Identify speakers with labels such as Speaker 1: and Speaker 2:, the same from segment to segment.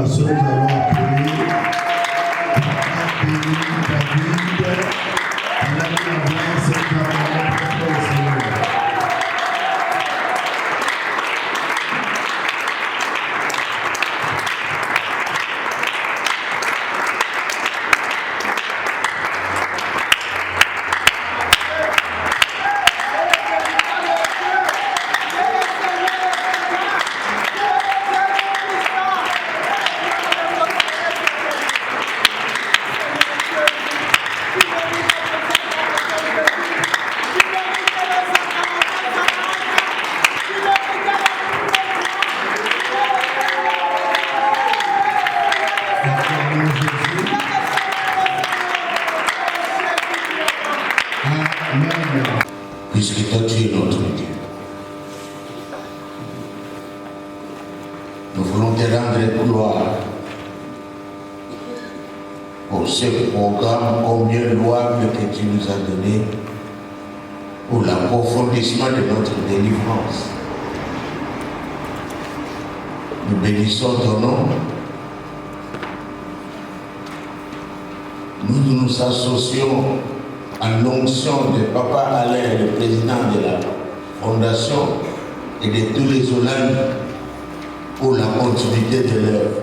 Speaker 1: personnes que nous allons appeler. Béni David, il a mis en place ce carrément pour le Seigneur.
Speaker 2: Puisque toi tu es notre Dieu, nous voulons te rendre gloire pour ce programme combien louable que tu nous as donné pour l'approfondissement de notre délivrance. Nous bénissons ton nom. Nous nous associons à l'onction de Papa Alain, le président de la fondation, et de tous les Hollandais pour la continuité de l'œuvre.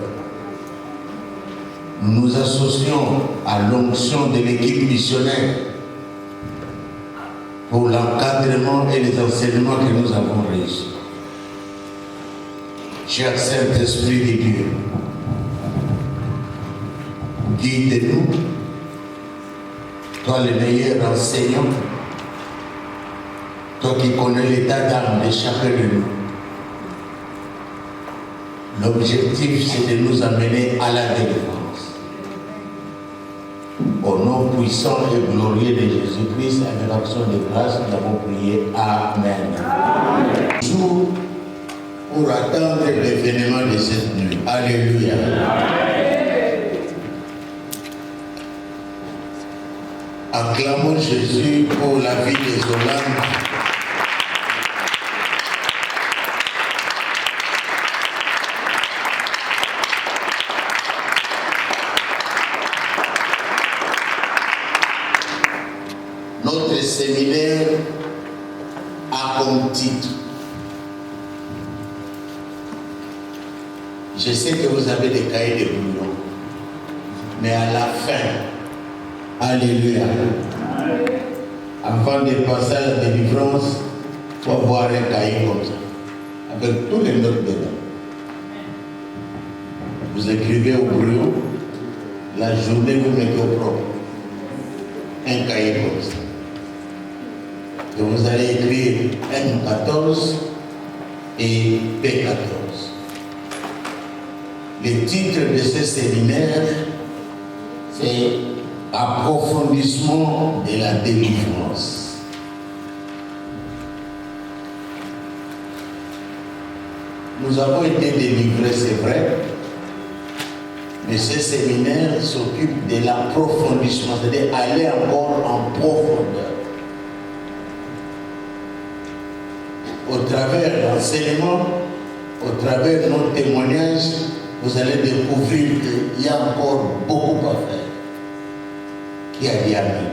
Speaker 2: Nous nous associons à l'onction de l'équipe missionnaire pour l'encadrement et les enseignements que nous avons reçus. Cher Saint-Esprit de Dieu, guide-nous. Toi le meilleur enseignant, toi qui connais l'état d'âme de chacun de nous. L'objectif, c'est de nous amener à la délivrance. Au nom puissant et glorieux de Jésus-Christ, avec l'action de grâce, nous avons prié. Amen. Jour pour attendre l'événement de cette nuit. Alléluia. Acclamons Jésus pour la vie des Hollandais. Notre séminaire a comme titre. Je sais que vous avez des cahiers de bouillon, mais à la fin, alléluia. Avant de passer à la délivrance, il faut avoir un cahier comme ça, avec tous les notes dedans. Vous écrivez au brouillon, la journée vous mettez au propre. Un cahier comme ça. Et vous allez écrire M14 et P14. Le titre de ce séminaire, c'est Approfondissement de la délivrance. Nous avons été délivrés, c'est vrai, mais ce séminaire s'occupe de l'approfondissement, c'est-à-dire aller encore en profondeur. Au travers de l'enseignement, au travers de nos témoignages, vous allez découvrir qu'il y a encore beaucoup à faire. Qui a dit Amen.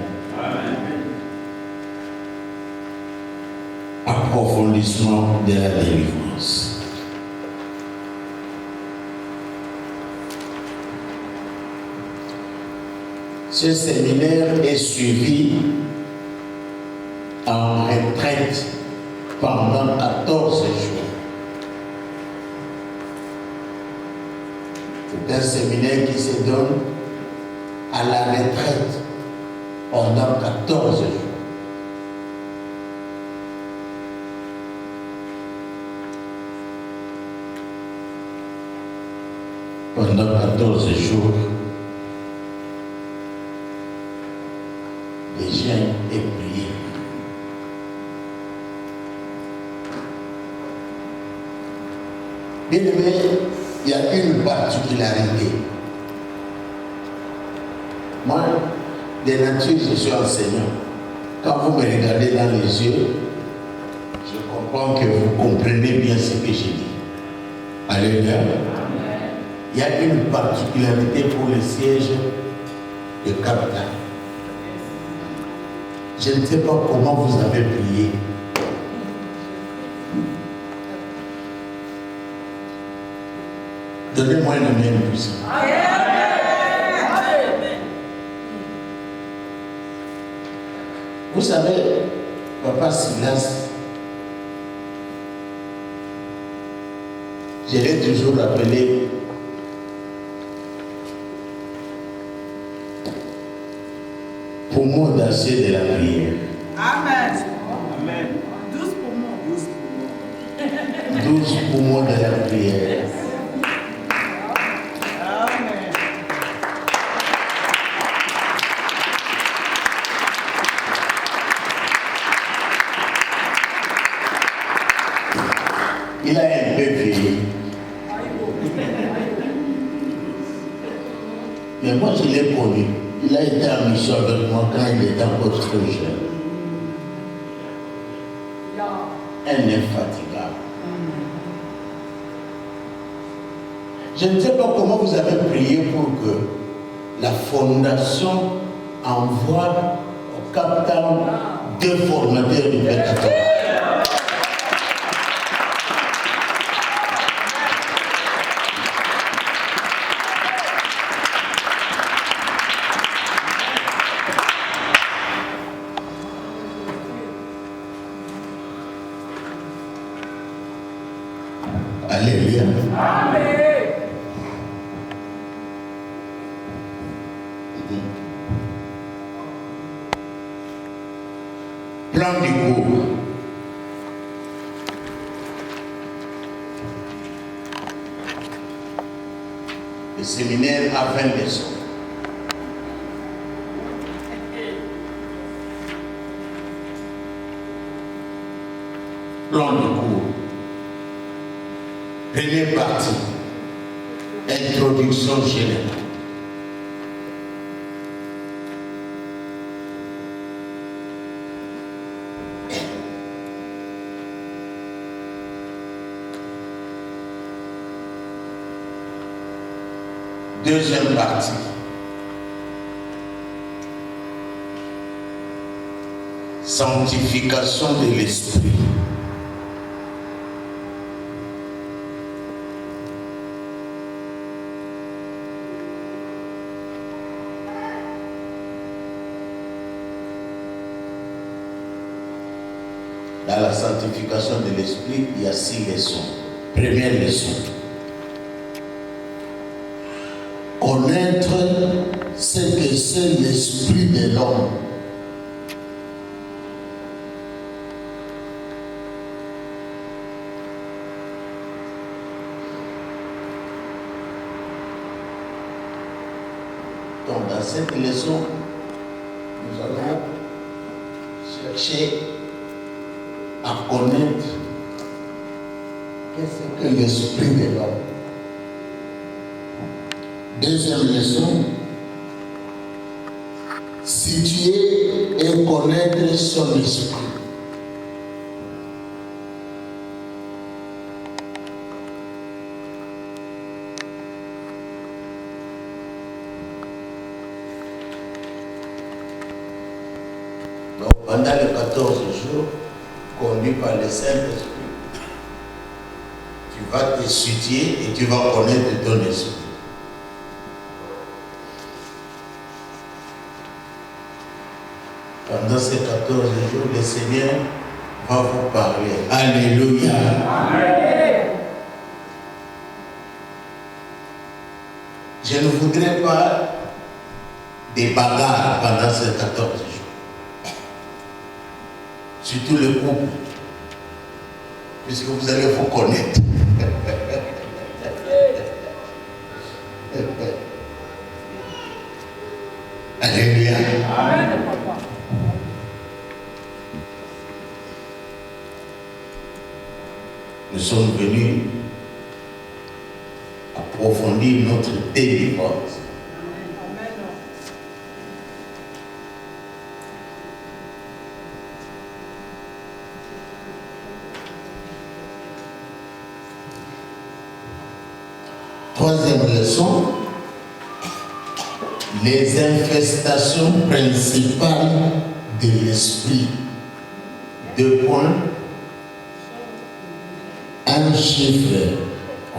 Speaker 2: Approfondissement de la délivrance. Ce séminaire est suivi en retraite pendant 14 jours. C'est un séminaire qui se donne à la retraite pendant 14 jours. Pendant 14 jours, les jeûnes et prières. Bien aimé, il y a une particularité. Moi, de nature, je suis enseignant. Quand vous me regardez dans les yeux, je comprends que vous comprenez bien ce que je dis. Alléluia. il y a une particularité pour le siège de Cap-Town. Je ne sais pas comment vous avez prié. Donnez-moi une main puissante. Vous savez, Papa Silas, je l'ai toujours appelé poumon d'acier de la prière.
Speaker 3: Amen.
Speaker 4: Amen.
Speaker 3: 12 poumons.
Speaker 2: 12 poumons de la prière.
Speaker 3: Amen.
Speaker 2: Il a un peu vieilli. Mais moi, je l'ai connu. Il a été en mission avec moi quand il était encore très jeune. Un infatigable. Je ne sais pas comment vous avez prié pour que la fondation envoie au Cap-Town 2 formateurs du Pétaton. Alléluia. Plan du cours. Le séminaire a 20 leçons. Plan du cours. Première partie. Introduction générale. Deuxième partie. Sanctification de l'esprit. Dans la sanctification de l'esprit, il y a 6 leçons. Première leçon. Connaître ce que c'est l'esprit de l'homme. Donc dans cette leçon, nous allons chercher à connaître qu'est-ce que l'esprit de l'homme. Deuxième leçon, situer et connaître son esprit. Donc pendant les 14 jours, conduit par le Saint-Esprit, tu vas t'étudier et tu vas connaître ton esprit. Pendant ces 14 jours, le Seigneur va vous parler. Alléluia. Amen. Je ne voudrais pas des bagarres pendant ces 14 jours. Surtout le couple. Puisque vous allez vous connaître. Alléluia.
Speaker 3: Amen.
Speaker 2: Nous sommes venus approfondir notre délivrance. Troisième leçon, les infestations principales de l'esprit. 2 points. Un chiffre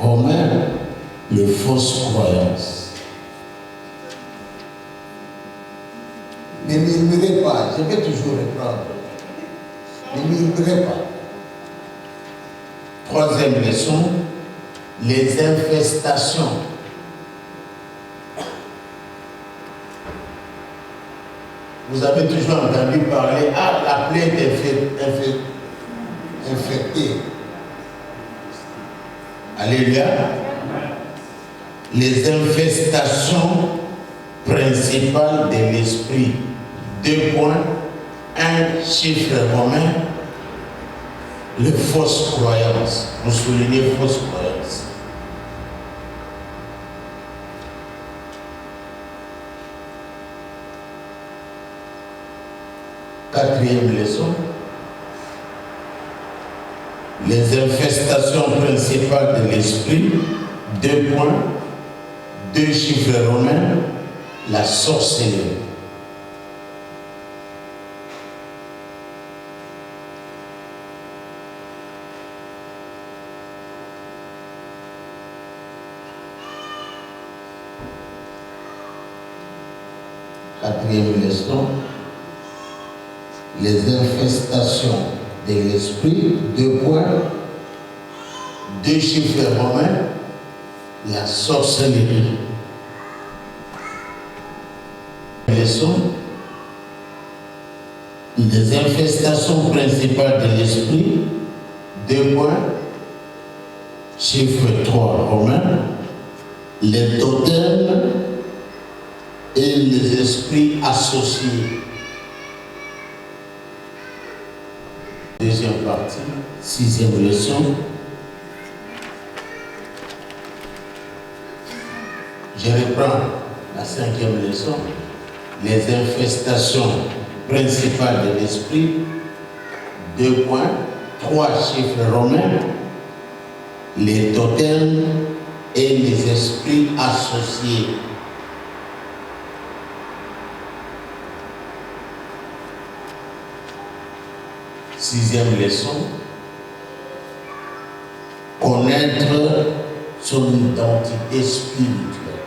Speaker 2: romain, le fausse croyance. Ne murmurez pas, je vais toujours reprendre. Ne murmurez pas. Troisième leçon, les infestations. Vous avez toujours entendu parler, la plaie est infectée. Alléluia. Les infestations principales de l'esprit. 2 points. Un chiffre romain. Les fausses croyances. Vous soulignez fausses croyances. Quatrième leçon. Les infestations principales de l'esprit. 2 points. 2 chiffres romains. La sorcellerie. Quatrième leçon, les infestations de l'esprit, 2 points, 2 chiffres romains, la sorcellerie. Leçon, les infestations principales de l'esprit, 2 points, chiffre 3 romain, les totems et les esprits associés. Deuxième partie, 6e leçon. Je reprends la 5e leçon. Les infestations principales de l'esprit. 2 points, 3 chiffres romains. Les totems et les esprits associés. Sixième leçon, connaître son identité spirituelle.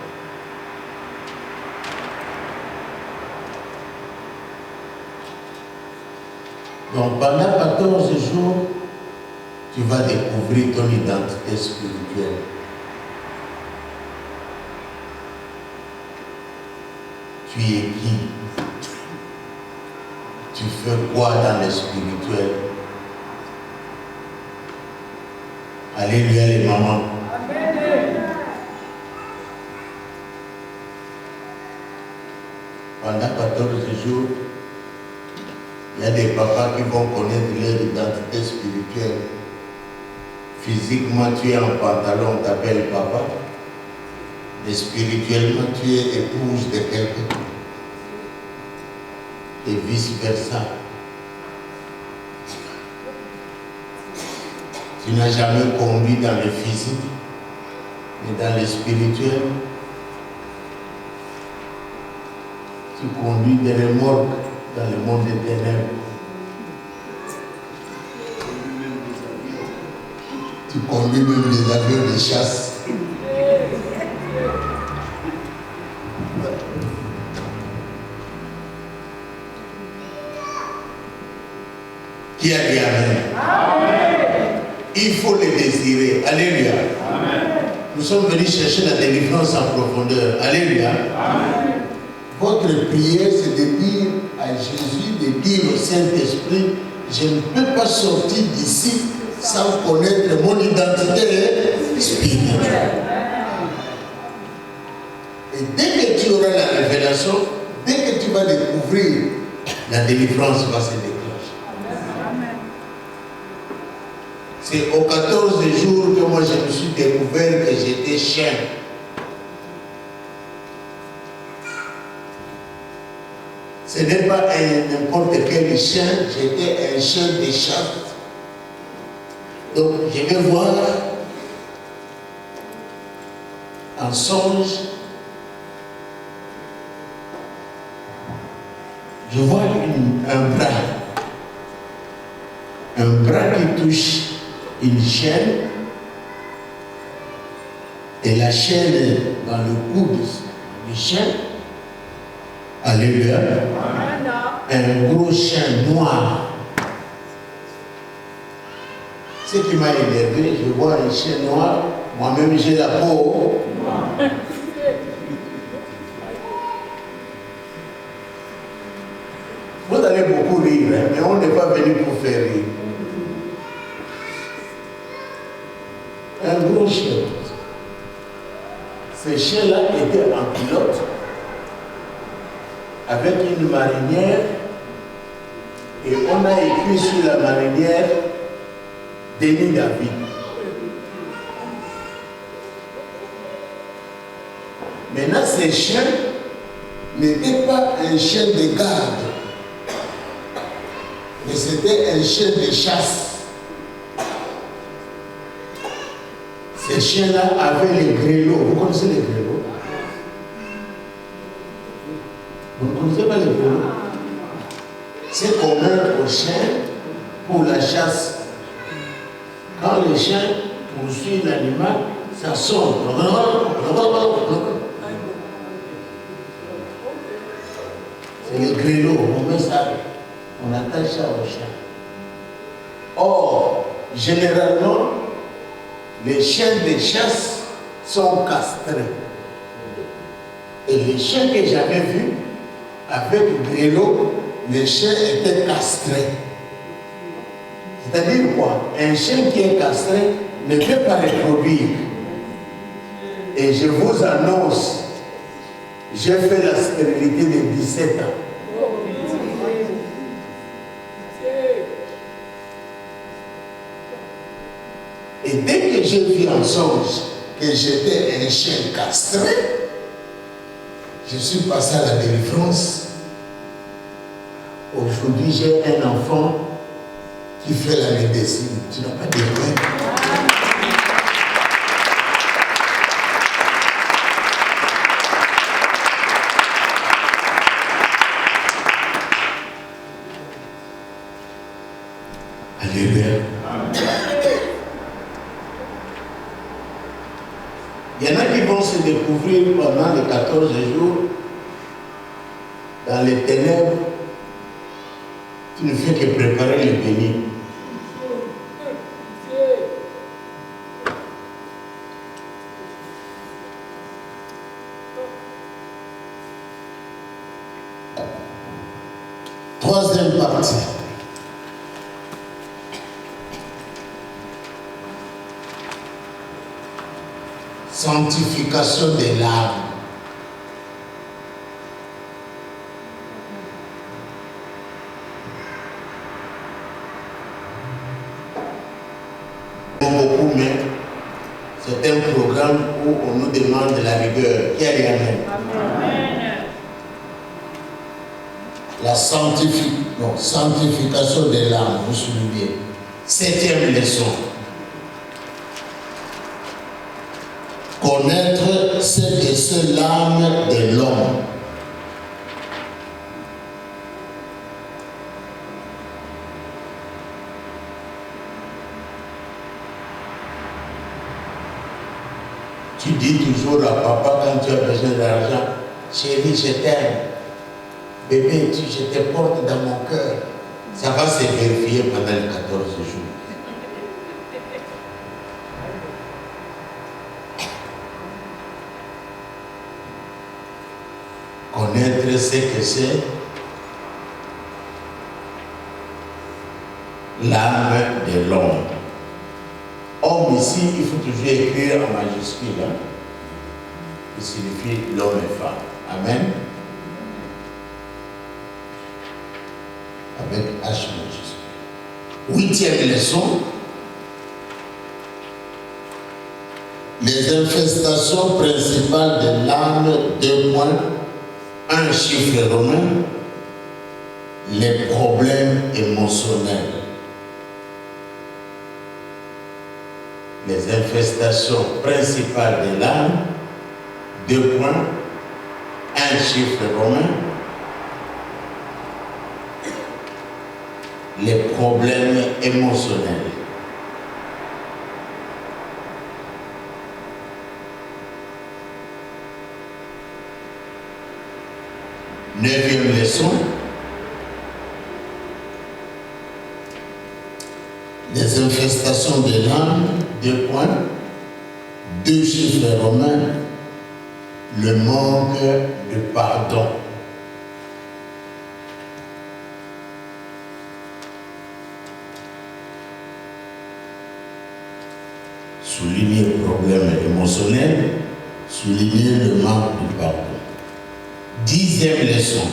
Speaker 2: Donc pendant 14 jours, tu vas découvrir ton identité spirituelle. Tu es qui? Tu fais quoi dans le spirituel? Alléluia les mamans. Pendant 14 jours, il y a des papas qui vont connaître leur identité spirituelle. Physiquement, tu es en pantalon, on t'appelle papa. Mais spirituellement, tu es épouse de quelqu'un. Et vice-versa. Tu n'as jamais conduit dans le physique, mais dans le spirituel. Tu conduis des remorques dans le monde des ténèbres. Tu conduis même des avions de chasse. Qui a dit Amen? Amen. Il faut le désirer. Alléluia. Amen. Nous sommes venus chercher la délivrance en profondeur. Alléluia. Amen. Votre prière, c'est de dire à Jésus, de dire au Saint-Esprit, je ne peux pas sortir d'ici sans connaître mon identité spirituelle. Et dès que tu auras la révélation, dès que tu vas découvrir, la délivrance va se déclencher. C'est aux 14 jours que moi je me suis découvert que j'étais chien. Ce n'est pas n'importe quel chien, j'étais un chien de chasse. Donc je vais voir en songe, je vois un bras qui touche une chaîne, et la chaîne dans le cou du chien. Alléluia. Un gros chien noir. Ce qui m'a énervé, je vois un chien noir, moi-même j'ai la peau. Vous allez beaucoup rire, hein, mais on n'est pas venu pour faire rire. Un gros chien. Ce chien-là était en pilote, avec une marinière, et on a écrit sur la marinière Denis David. Maintenant, ce chien n'était pas un chien de garde, mais c'était un chien de chasse. Ce chien-là avait les grelots. Vous connaissez les grelots? Vous ne connaissez pas les grelots? C'est commun aux chiens pour la chasse. Quand le chien poursuit l'animal, ça sonne. C'est les grelots. On met ça, on attache ça au chien. Or, généralement, les chiens de chasse sont castrés. Et les chiens que j'avais vus, avec grelot, les chiens étaient castrés. C'est-à-dire quoi? Un chien qui est castré ne peut pas reproduire. Et je vous annonce, j'ai fait la stérilité de 17 ans. Et dès que j'ai vu en songe que j'étais un chien castré, je suis passé à la délivrance. Aujourd'hui, j'ai un enfant qui fait la médecine. Tu n'as pas de problème. Alléluia. Il y en a qui vont se découvrir pendant les 14 jours dans les ténèbres. Tu ne fais que préparer le béni. Troisième partie. Sanctification de l'âme. Beaucoup, mais c'est un programme où on nous demande de la rigueur. Qui a dit amen? La sanctification de l'âme, vous suivez bien. 7e leçon. Connaître ce que c'est l'âme de l'homme. Tu dis toujours à papa quand tu as besoin d'argent, chérie, je t'aime. Bébé, je te porte dans mon cœur. Ça va se vérifier pendant les 14 jours. Connaître ce que c'est l'âme de l'homme. Homme ici, il faut toujours écrire en majuscule. Hein? Il signifie l'homme et femme. Amen. Avec H majuscule. 8e leçon. Les infestations principales de l'âme, 2 points. Un chiffre romain, les problèmes émotionnels. Les infestations principales de l'âme, 2 points, un chiffre romain, les problèmes émotionnels. Neuvième leçon, les infestations de l'âme, 2 points, 2 chiffres romains, le manque de pardon. Souligner le problème émotionnel, souligner le manque de pardon. 10e leçon.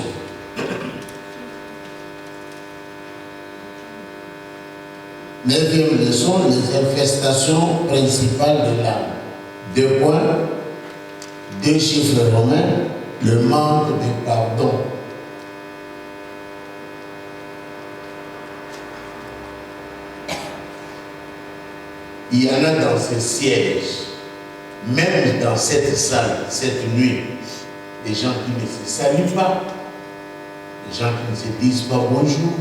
Speaker 2: Neuvième leçon, les infestations principales de l'âme. 2 points, 2 chiffres romains, le manque de pardon. Il y en a dans ce siège, même dans cette salle, cette nuit, des gens qui ne se saluent pas, des gens qui ne se disent pas bonjour,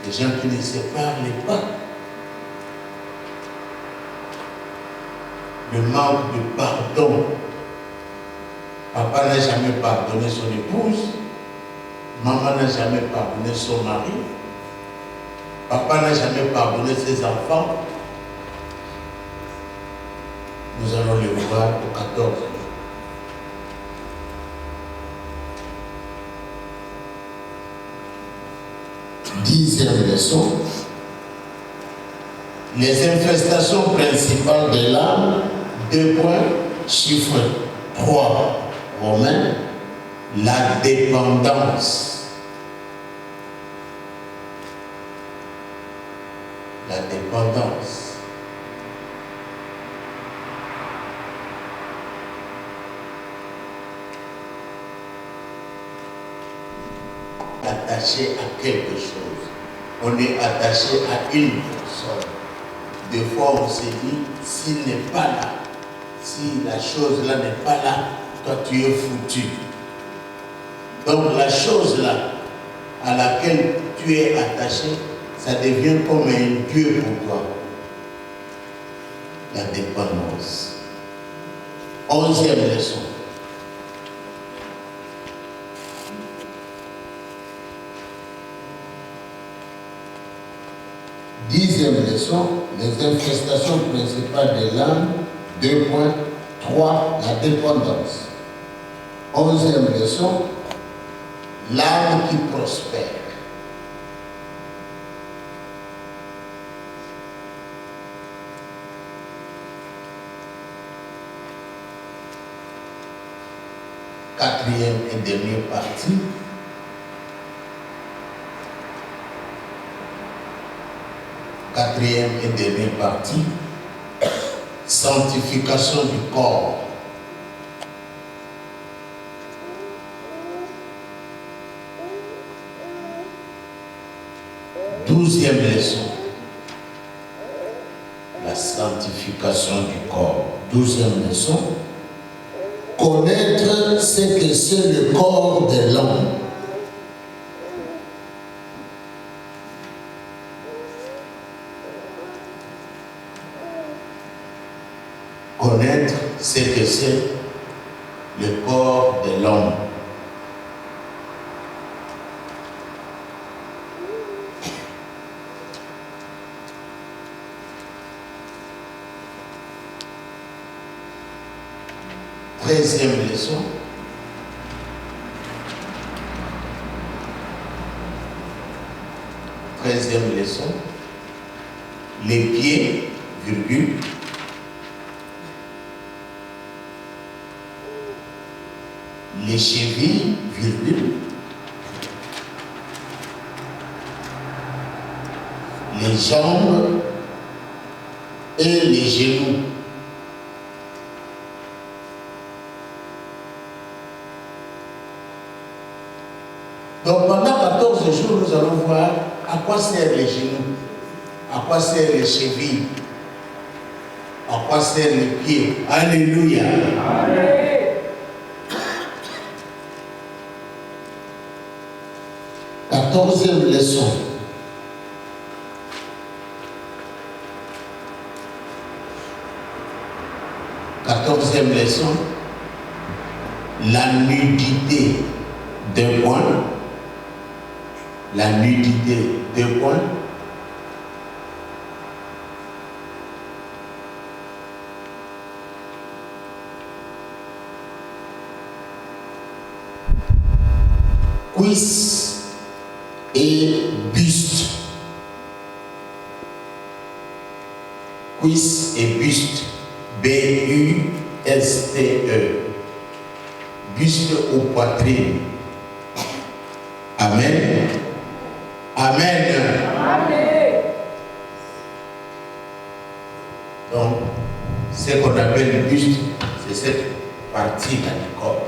Speaker 2: des gens qui ne se parlent pas. Le manque de pardon. Papa n'a jamais pardonné son épouse, maman n'a jamais pardonné son mari, papa n'a jamais pardonné ses enfants. Nous allons le voir au 14. Dixième leçon. Les infestations principales de l'âme, 2 points, chiffre 3 romain, la dépendance. La dépendance. Attaché à quelque chose. On est attaché à une personne. Des fois, on se dit, s'il n'est pas là, si la chose là n'est pas là, toi tu es foutu. Donc la chose là à laquelle tu es attaché, ça devient comme un Dieu pour toi. La dépendance. 11e leçon. 10e leçon, les infestations principales de l'âme, 2 points, 3, la dépendance. 11e leçon, l'âme qui prospère. Quatrième et dernière partie. Quatrième et dernière partie, sanctification du corps. Douzième leçon, la sanctification du corps. 12e leçon, connaître ce que c'est le corps de l'homme. Connaître ce que c'est le corps de l'homme. Treizième leçon. Treizième leçon. Les pieds, virgule. Les chevilles, virgule. Les jambes et les genoux. Donc pendant 14 jours, nous allons voir à quoi servent les genoux, à quoi servent les chevilles, à quoi servent les pieds. Alléluia. Amen. 14e leçon. Quatorzième leçon, la nudité, deux points. La nudité, deux points. Cuisse et buste. Cuisse et buste. B-U-S-T-E. Buste ou poitrine. Amen. Amen.
Speaker 3: Amen.
Speaker 2: Donc, ce qu'on appelle buste, c'est cette partie-là du corps.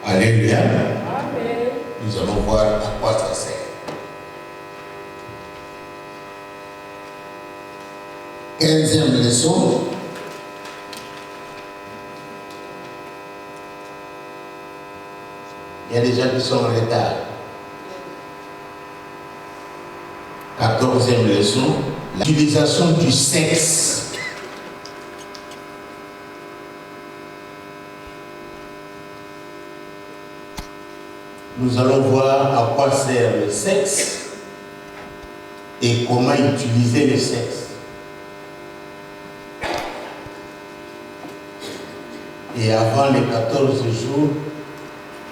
Speaker 2: Alléluia.
Speaker 3: Amen.
Speaker 2: Nous allons voir à quoi ça sert. 15e leçon. Il y a des gens qui sont en retard. 14e leçon. L'utilisation du sexe. Nous allons voir à quoi sert le sexe et comment utiliser le sexe. Et avant les 14 jours,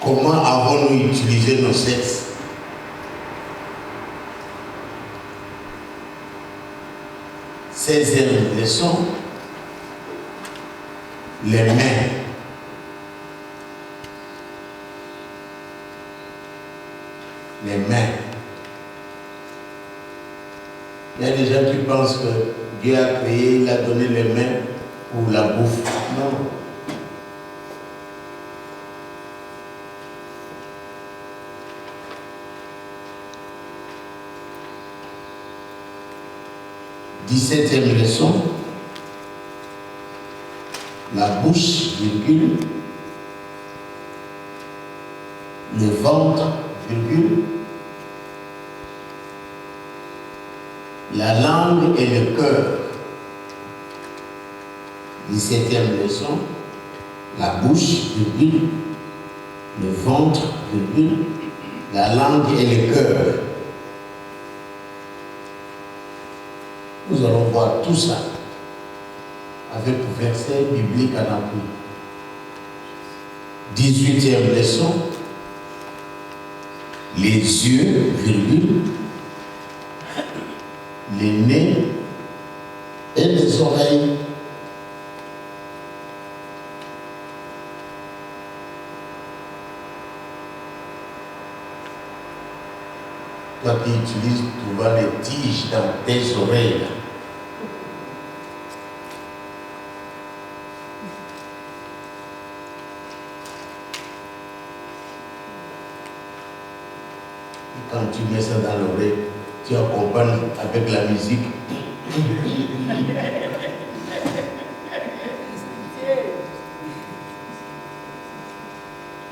Speaker 2: comment avons-nous utilisé nos sexes? Seizième leçon, les mains. Les mains. Il y a des gens qui pensent que Dieu a créé, il a donné les mains pour la bouffe. Non. 17e leçon, la bouche, virgule, le ventre, virgule, la langue et le cœur. 17e leçon, la bouche, virgule, le ventre, virgule, la langue et le cœur. Nous allons voir tout ça avec verset biblique en appui. 18e leçon, les yeux, virgule, les nez et les oreilles. Toi qui utilises souvent les tiges dans tes oreilles, là. Quand tu mets ça dans l'oreille, tu accompagnes avec la musique.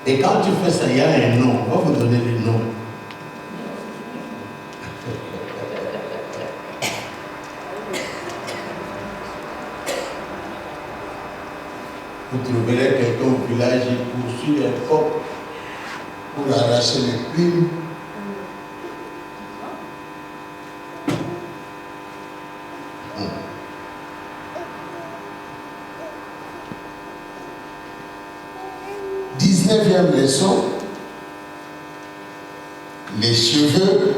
Speaker 2: Et quand tu fais ça, il y a un nom. On va vous donner le nom. Vous trouverez quelqu'un au village, il poursuit un coq pour arracher les plumes. Neuvième leçon, les cheveux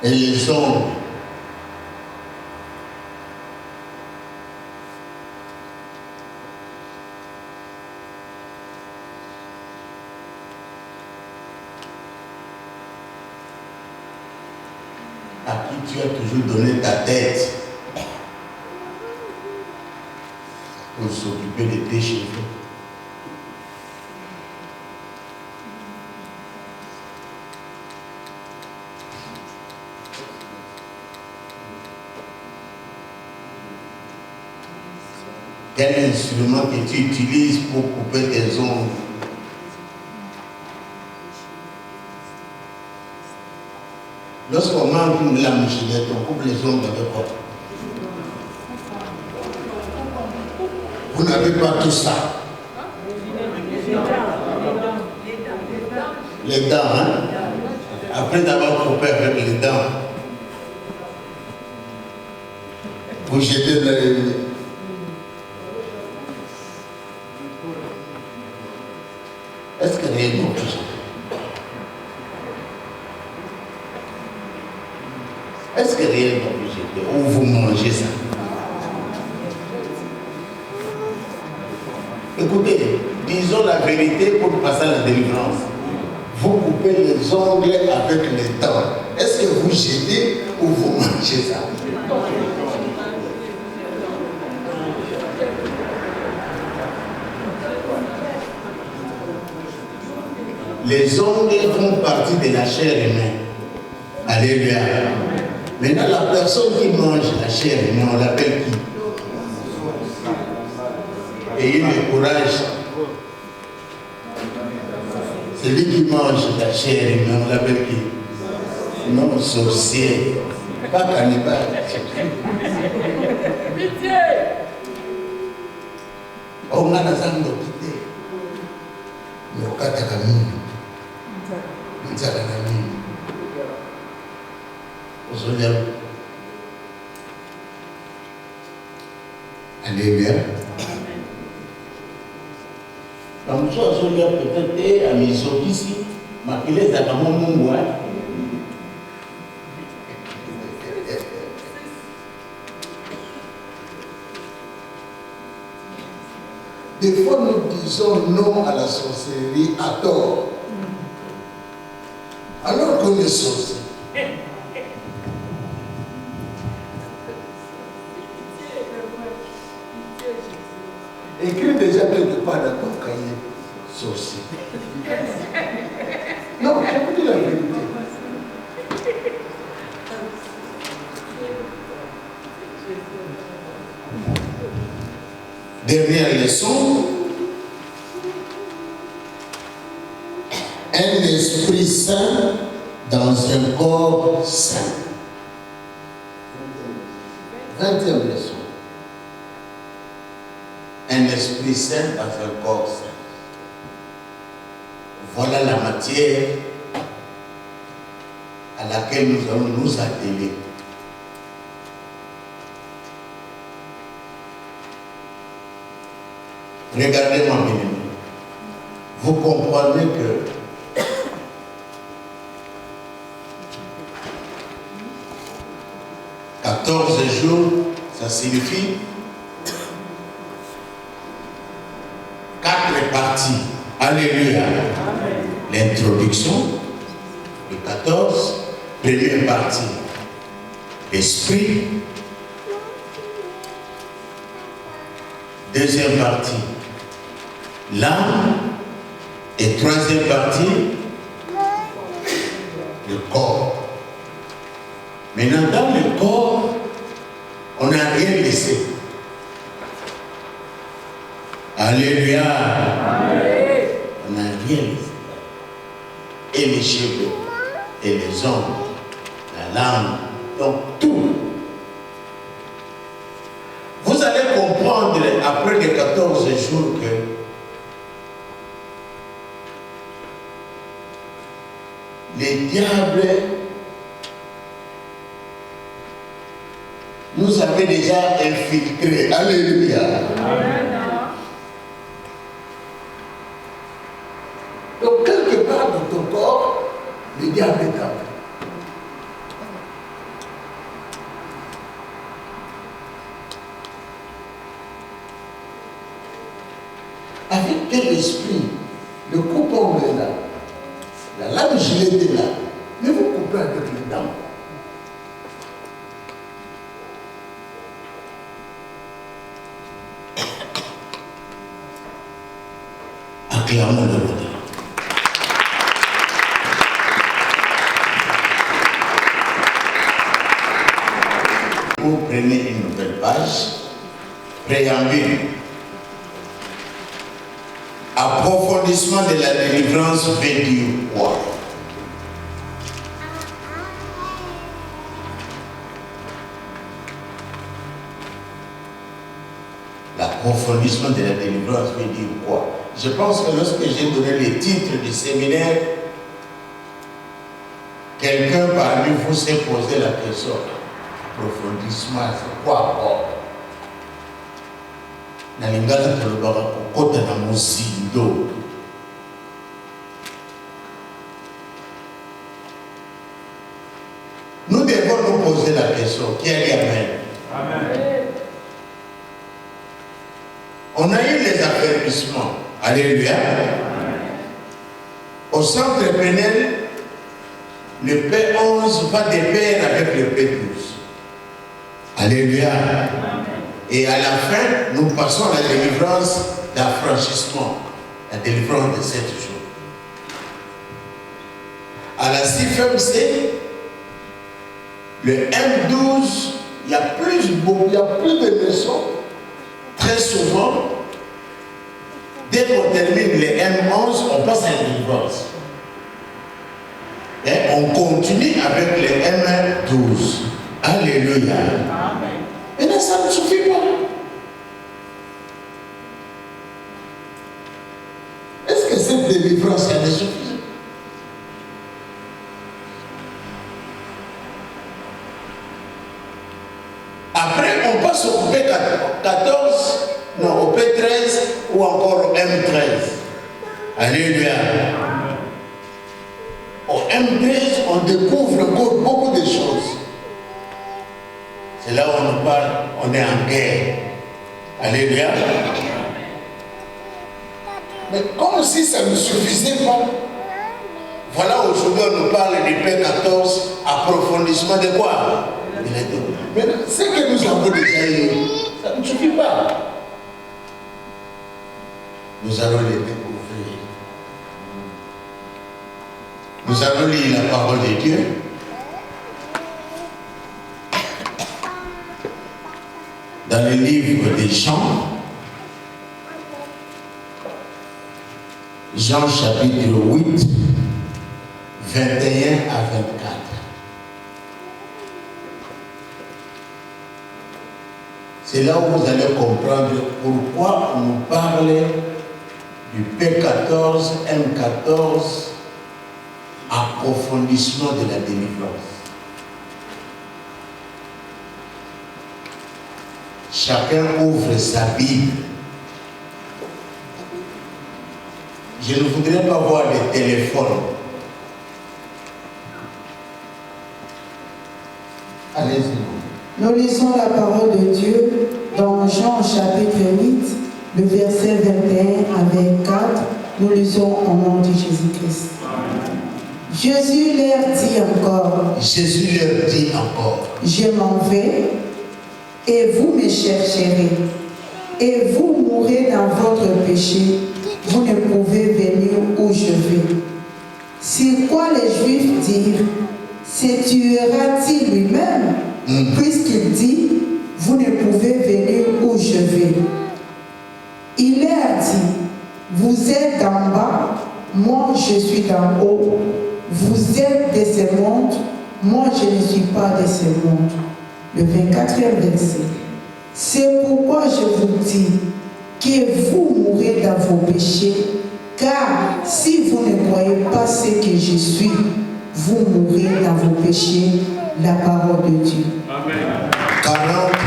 Speaker 2: et les ongles. À qui tu as toujours donné ta tête pour s'occuper de tes cheveux. Quel instrument que tu utilises pour couper tes ongles? Lorsqu'on mange la mouchinette, on coupe les ongles avec quoi? Vous n'avez pas tout ça. Les dents, hein? Après d'avoir coupé avec les dents, vous jetez le... Est-ce que réellement vous jetez? Est-ce que réellement vous jetez? Ou vous mangez ça? Écoutez, disons la vérité pour passer à la délivrance. Vous coupez les ongles avec les dents. Est-ce que vous jetez ou vous mangez ça? Les ongles font partie de la chair humaine. Alléluia. Maintenant, la personne qui mange la chair humaine, on l'appelle qui? Ayez le courage. Celui qui mange la chair humaine, on l'appelle qui? Non, sorcier. Pas cannibale.
Speaker 3: Pitié.
Speaker 2: On a la zango pitié. Mais on a la camine. On a la camine. On se lève. Alléluia. Donc, je suis peut-être à mes ici, mais il est à mon monde. Des fois, nous disons non à la sorcellerie à tort. Alors qu'on est sorcier. Écris déjà quelque part dans ton cahier. Sorcier. Non, je vous dis la vérité. Dernière leçon. Un esprit saint dans un corps saint. 20e leçon. Un esprit saint dans un corps saint. Voilà la matière à laquelle nous allons nous atteler. Regardez-moi bien. Vous comprenez que « 14 jours », ça signifie 4 parties. Alléluia. L'introduction, le 14, première partie. Esprit. Deuxième partie. L'âme. Et troisième partie, le corps. Maintenant, dans le corps, on n'a rien laissé. Alléluia.
Speaker 3: Amen.
Speaker 2: On n'a rien laissé. Et les cheveux, et les ongles, la langue, donc tout. Vous allez comprendre après les 14 jours que les diables nous avaient déjà infiltrés. Alléluia.
Speaker 3: Amen.
Speaker 2: Donc, quelque part dans ton corps, le diable est entré. Avec quel esprit le coupon est là? La lame gilet est là. Mais vous coupez avec les dents. Acclamons le roi. Vous prenez une nouvelle page, préambule. Approfondissement de la délivrance fait du quoi? L'approfondissement de la délivrance veut dire quoi? Je pense que lorsque j'ai donné les titres du séminaire, quelqu'un parmi vous s'est posé la question. Approfondissement, c'est quoi encore? Nalingala tolobaka kokota na musindo. Nous devons nous poser la question. Qui a dit Amen?
Speaker 3: Amen.
Speaker 2: On a eu les affermissements. Alléluia. Au centre pénal, le P11 va de pair avec le P12. Alléluia. Et à la fin, nous passons à la délivrance d'affranchissement, la délivrance de 7 jours. À la CFMC, le M12, il y a plus de leçons. Très souvent, dès qu'on termine les M11, on passe à la délivrance. Et on continue avec les M12. Alléluia. Et là, ça ne suffit pas. Est-ce que cette délivrance, elle est suffisante? Après, on passe au P14, non, au P13 ou encore au M13. Alléluia. Au M13, on découvre encore beaucoup de choses. C'est là où on nous parle, on est en guerre. Alléluia. Mais comme si ça ne suffisait pas. Voilà, aujourd'hui on nous parle du P14, approfondissement de quoi? Mais ce que nous avons déjà eu, ça ne suffit pas. Nous allons les découvrir. Nous allons lire la parole de Dieu. Dans le livre des Jean, Jean chapitre 8, 21 à 24. C'est là où vous allez comprendre pourquoi on nous parle du P14, M14, approfondissement de la délivrance. Chacun ouvre sa Bible. Je ne voudrais pas voir les téléphones. Allez-y.
Speaker 4: Nous lisons la parole de Dieu dans Jean chapitre 8, le verset 21 à 24. Nous lisons au nom de Jésus-Christ. Jésus leur dit encore.
Speaker 2: Jésus leur dit encore.
Speaker 4: Je m'en vais et vous me chercherez. Et vous mourrez dans votre péché. Vous ne pouvez venir où je vais. C'est quoi les Juifs dirent? Se tuera-t-il lui-même? Puisqu'il dit, vous ne pouvez venir où je vais. Il leur dit, vous êtes d'en bas, moi je suis d'en haut. Vous êtes de ce monde, moi je ne suis pas de ce monde. Le 24e verset. C'est pourquoi je vous dis que vous mourrez dans vos péchés, car si vous ne croyez pas ce que je suis, vous mourrez dans vos péchés. La parole de Dieu.
Speaker 3: Amen.
Speaker 2: 40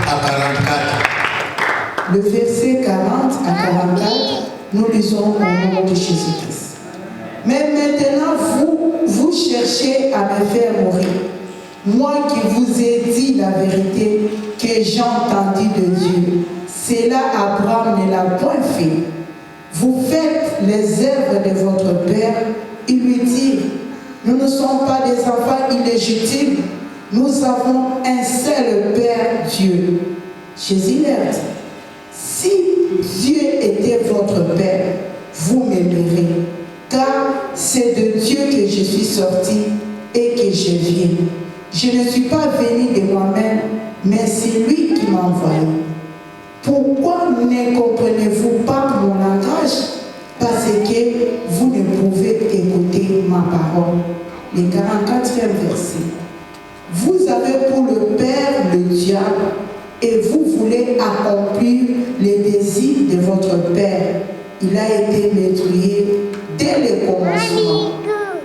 Speaker 2: à 44.
Speaker 4: Le verset 40 à 44, nous lisons au nom de Jésus-Christ. Mais maintenant, vous cherchez à me faire mourir. Moi qui vous ai dit la vérité que j'ai entendue de Dieu, cela Abraham ne l'a point fait. Vous faites les œuvres de votre père. Il lui dit, nous ne sommes pas des enfants illégitimes. Nous avons un seul Père, Dieu. Jésus leur dit, si Dieu était votre Père, vous m'aimerez, car c'est de Dieu que je suis sorti et que je viens. Je ne suis pas venu de moi-même, mais c'est lui qui m'a envoyé. Pourquoi ne comprenez-vous pas mon langage? Parce que vous ne pouvez écouter ma parole. Le 44e verset. Vous avez pour le père le diable et vous voulez accomplir les désirs de votre Père. Il a été maîtrisé dès le commencement.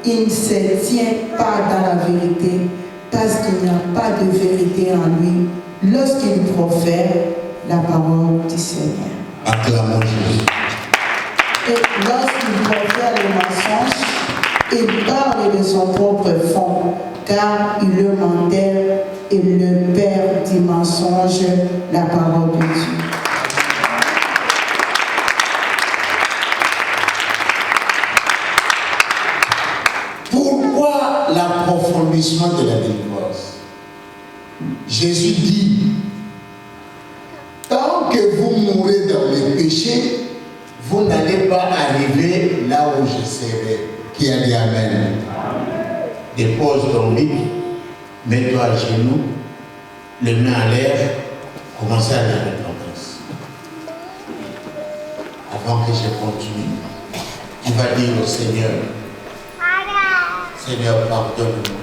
Speaker 4: Il ne se tient pas dans la vérité parce qu'il n'y a pas de vérité en lui lorsqu'il profère la parole du Seigneur.
Speaker 2: Acclamons Jésus.
Speaker 4: Et lorsqu'il profère les mensonges, il parle de son propre fond, car il le mentait et le père du mensonge, la parole de Dieu.
Speaker 2: Pourquoi l'approfondissement de la délivrance? Jésus dit, tant que vous mourrez dans les péchés, vous n'allez pas arriver là où je serai. Qui a dit Amen? Dépose ton Bible, mets-toi à genoux, les mains en l'air, commencez à la repentance. Avant que je continue, tu vas dire au Seigneur, Seigneur, pardonne-moi.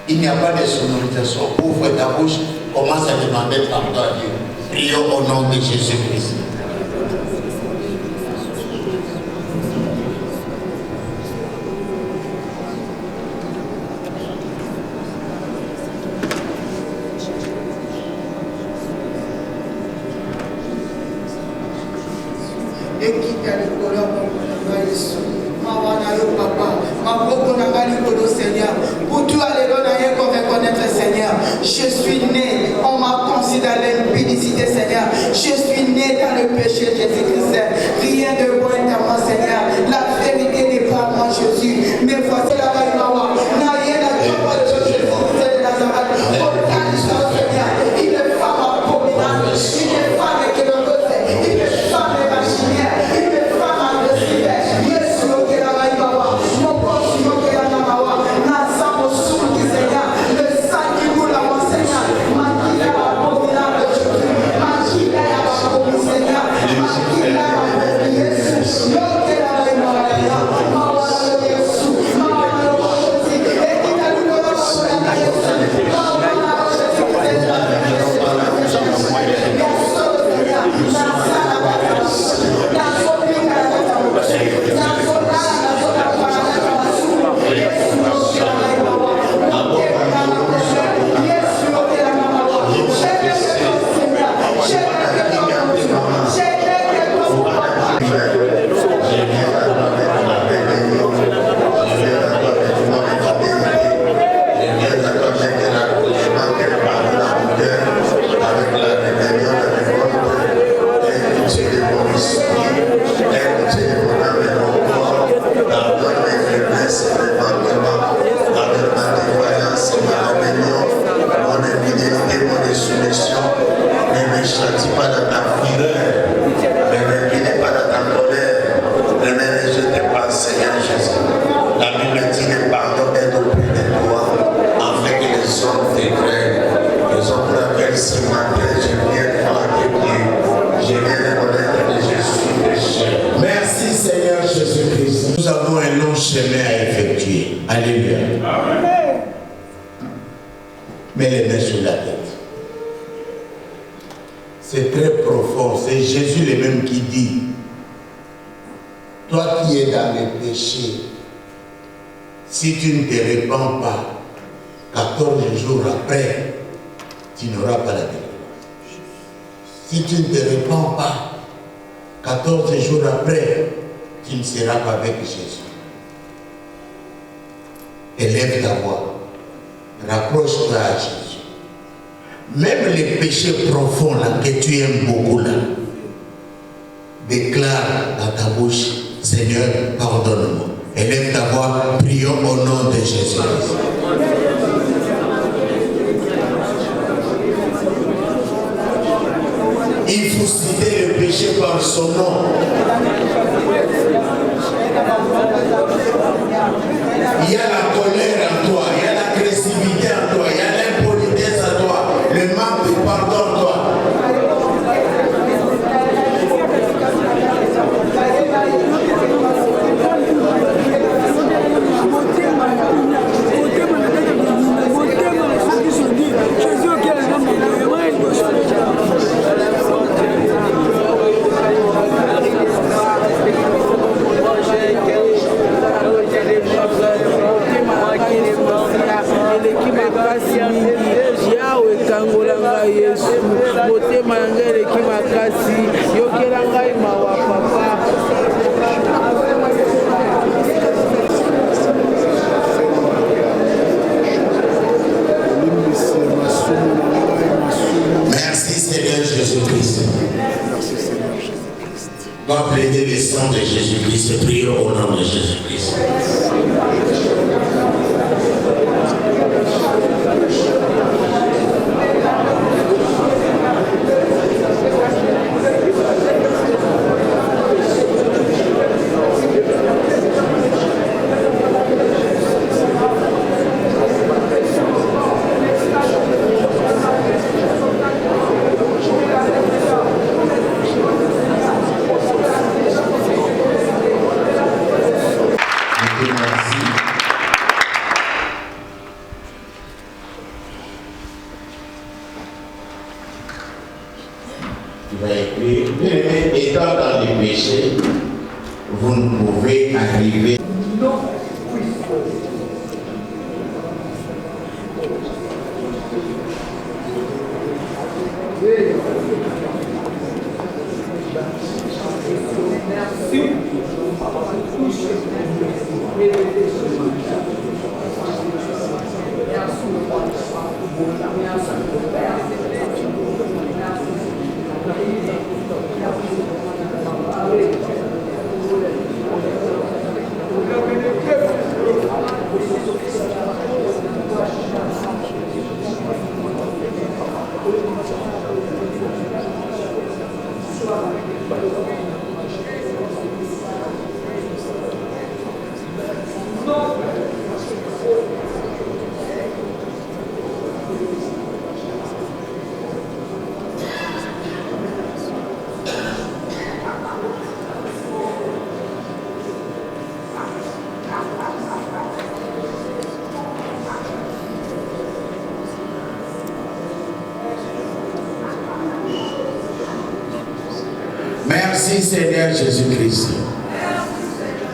Speaker 2: Il n'y a pas de sonorisation. Ouvre ta bouche, commence à demander pardon à Dieu. Prions au nom de Jésus-Christ.
Speaker 4: Seigneur, je suis né, on m'a considéré l'impudicité, Seigneur. Je suis né dans le péché, Jésus-Christ. Rien de bon est à moi, Seigneur. La vérité n'est pas à moi, Jésus. Mais voici la vague mawa. N'a rien à dire de Jésus-Christ de Nazareth. Seigneur, il est femme abominable, il est femme équilibrée, il est femme imaginaire, il est femme agressive. Yes, ok, la vague mawa. Mon corps, ok, la mawa. Nazam au soul qui Seigneur.
Speaker 2: Merci Seigneur Jésus-Christ. Nous avons un long chemin à effectuer. Alléluia. Mets les mains sur la tête. C'est très profond. C'est Jésus lui-même qui dit, toi qui es dans le péché, si tu ne te repens pas, 14 jours après, tu n'auras pas la délivrance. Si tu ne te repens pas, 14 jours après, tu ne seras pas avec Jésus. Élève ta voix. Rapproche-toi à Jésus. Même les péchés profonds là, que tu aimes beaucoup là, déclare dans ta bouche, Seigneur, pardonne-moi. Élève ta voix, prions au nom de Jésus. Il faut citer le péché par son nom. Il y a la colère en toi, il y a l'agressivité en toi, il y a l'impolitesse en toi, le manque de pardon en toi. va plaider le sang de Jésus-Christ. Prions au nom de Jésus-Christ. Étant dans les péchés, vous ne pouvez arriver.
Speaker 3: Non.
Speaker 2: Merci Seigneur Jésus-Christ.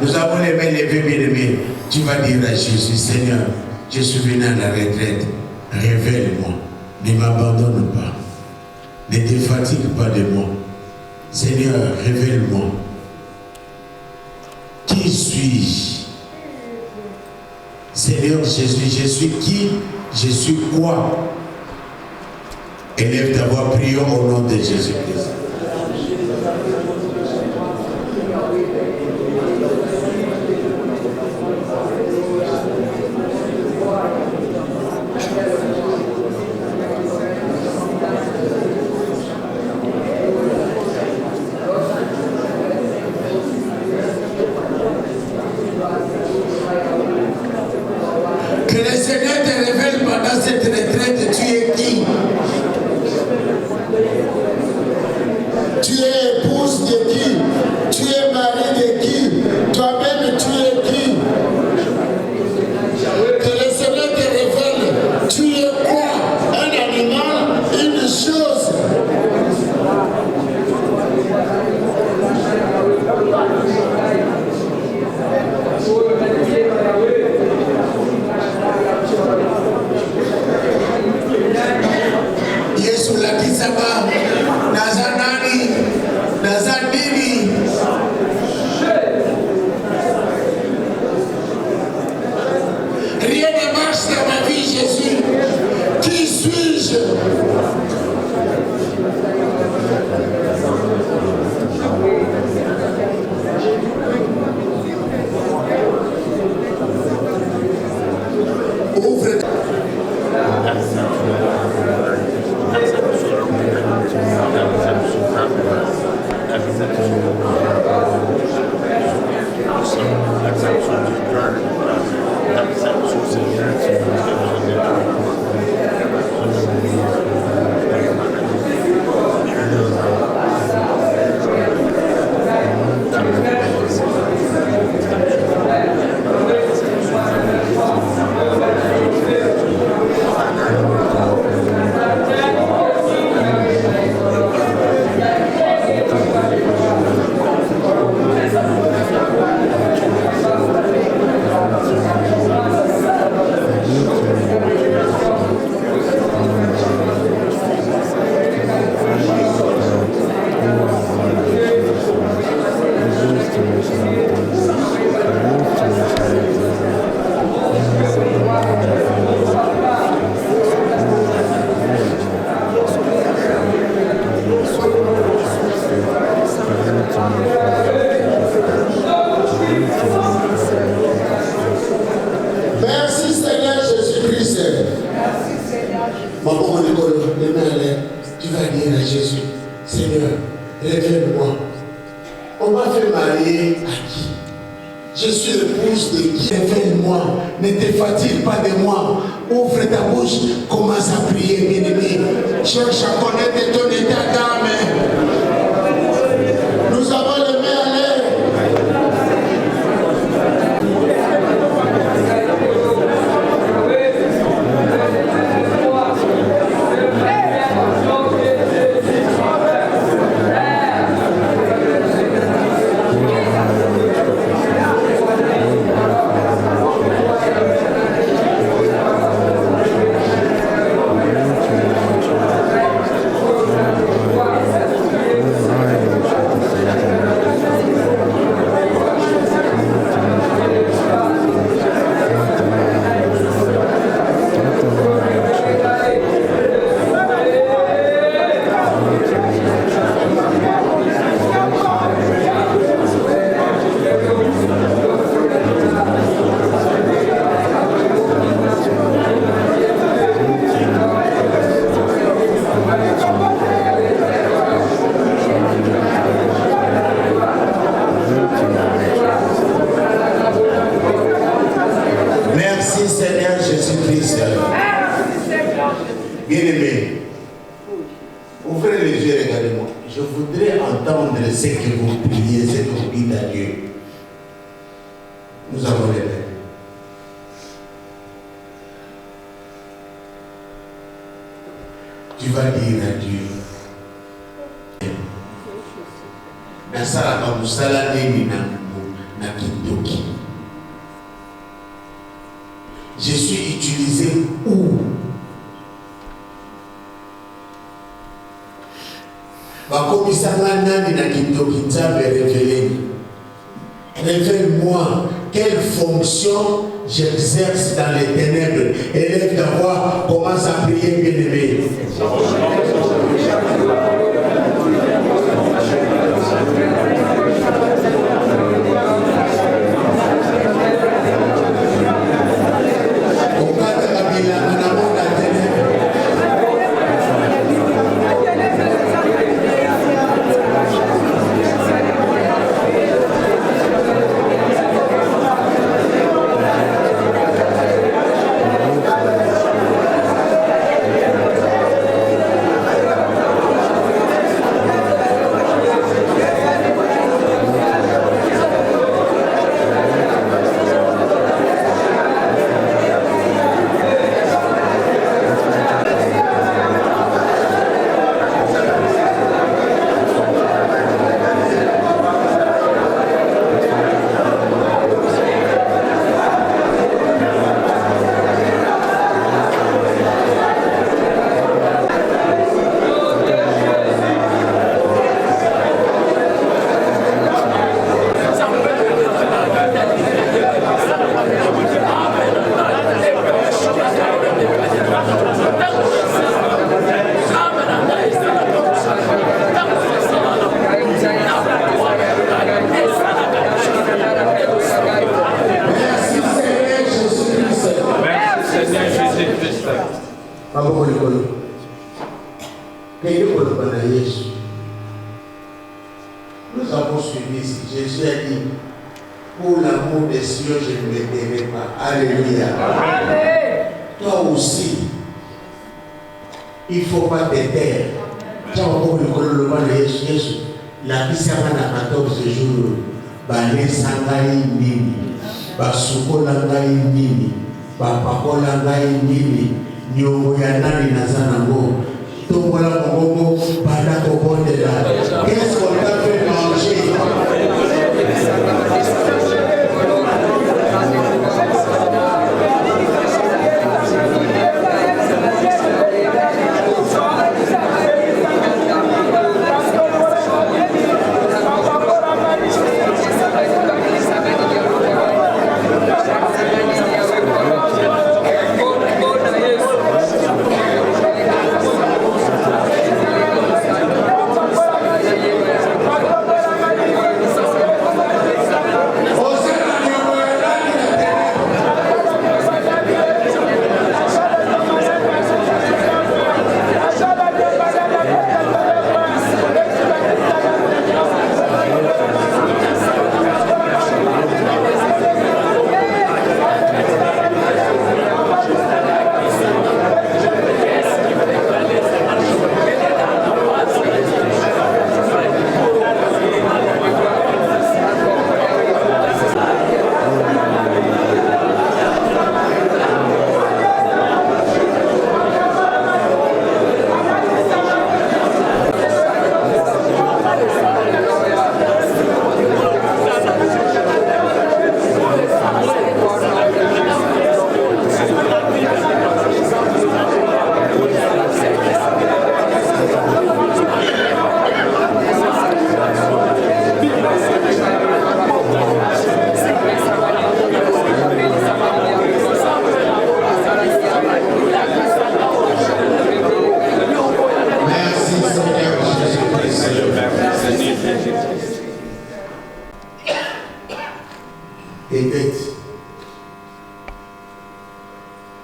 Speaker 2: Nous avons les mains levées, bien-aimés. Tu vas dire à Jésus, Seigneur, je suis venu à la retraite. Révèle-moi. Ne m'abandonne pas. Ne te fatigue pas de moi. Seigneur, révèle-moi. Qui suis-je? Seigneur Jésus, je suis qui? Je suis quoi? Élève ta voix, prions au nom de Jésus-Christ. Que le Seigneur te révèle pendant cette retraite, tu es qui?
Speaker 5: Tu es épouse de qui? Tu es mari de qui? Toi-même, tu es qui? Que le Seigneur te révèle. Tu es quoi? Un animal, une chose. Seigneur. Maman, tu vas dire à Jésus, Seigneur, révèle-moi. On m'a fait marier à qui? Je suis l'épouse de qui? Révèle-moi. Ne te fatigue pas de moi. Ouvre ta bouche. Commence à prier, bien-aimé. Cherche à connaître ton état d'âme. Nous avons les mains à l'air. Bien-aimé, ouvrez les yeux, regardez-moi. Je voudrais entendre ce que vous priez, ce que vous dites à Dieu. Nous avons les mains. Tu vas dire à Dieu. Nasalaka musala nini na kindoki. Je suis utilisé où? Bakomisanga nani na kindoki nzambe révélé. Révèle-moi quelle fonction j'exerce dans les ténèbres. Élève ta voix, commence à prier, bien-aimé. Nous avons suivi ici. Jésus a dit, pour l'amour des cieux, je ne me tairai pas. Alléluia. Amen. Toi aussi, il ne faut pas te taire. Tu as encore le nom de Jésus. La vie sera dans 14 jours. Bane sangai nini. Basuko langai nini. Bapako langai nini. Nyongo ya nani nazanango. Tombola mongongo. Bana kobonde la. Qu'est-ce qu'on t'a fait manger?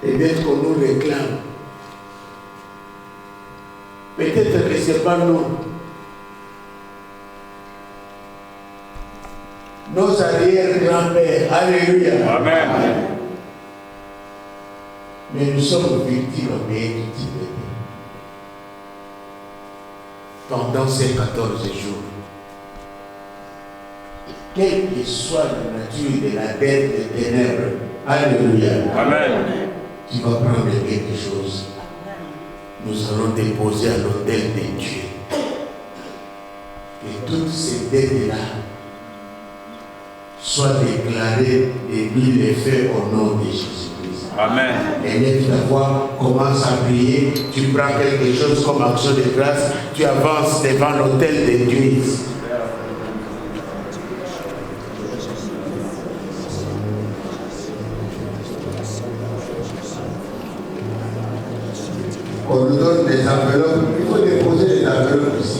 Speaker 5: et peut-être qu'on nous réclame. Peut-être que ce n'est pas nous. Nos arrière-grands-pères. Alléluia.
Speaker 3: Amen.
Speaker 5: Mais nous sommes victimes du Tibet. Pendant ces 14 jours, quelle que soit la nature de la dette des ténèbres, alléluia.
Speaker 3: Amen.
Speaker 5: Tu vas prendre quelque chose. Nous allons déposer à l'autel de Dieu. Et toutes ces dettes-là soient déclarées et mis les faits au nom de Jésus-Christ.
Speaker 3: Amen.
Speaker 5: Élève ta voix, commence à prier. Tu prends quelque chose comme action de grâce. Tu avances devant l'autel de Dieu. On nous donne des enveloppes. Il faut déposer les enveloppes ici.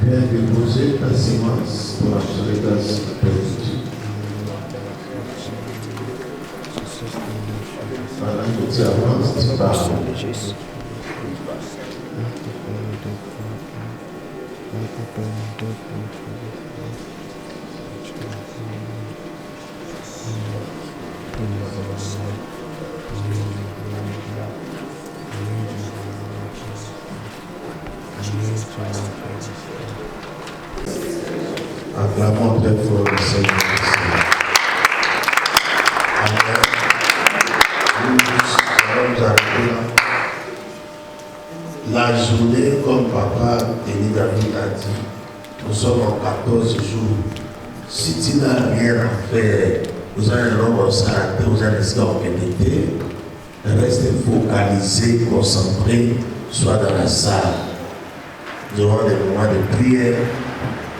Speaker 1: Viens déposer ta sémence pour la grâce perpétue. Pendant que tu avances, tu parles. Acclamons très fort le Seigneur. Amen. Nous allons arriver là. La journée, comme papa Denis David a dit, nous sommes en 14 jours. Si tu n'as rien à faire, vous allez l'homme s'arrêter, vous allez rester en qualité. Restez focalisé, concentré, soit dans la salle. Nous aurons des moments de prière.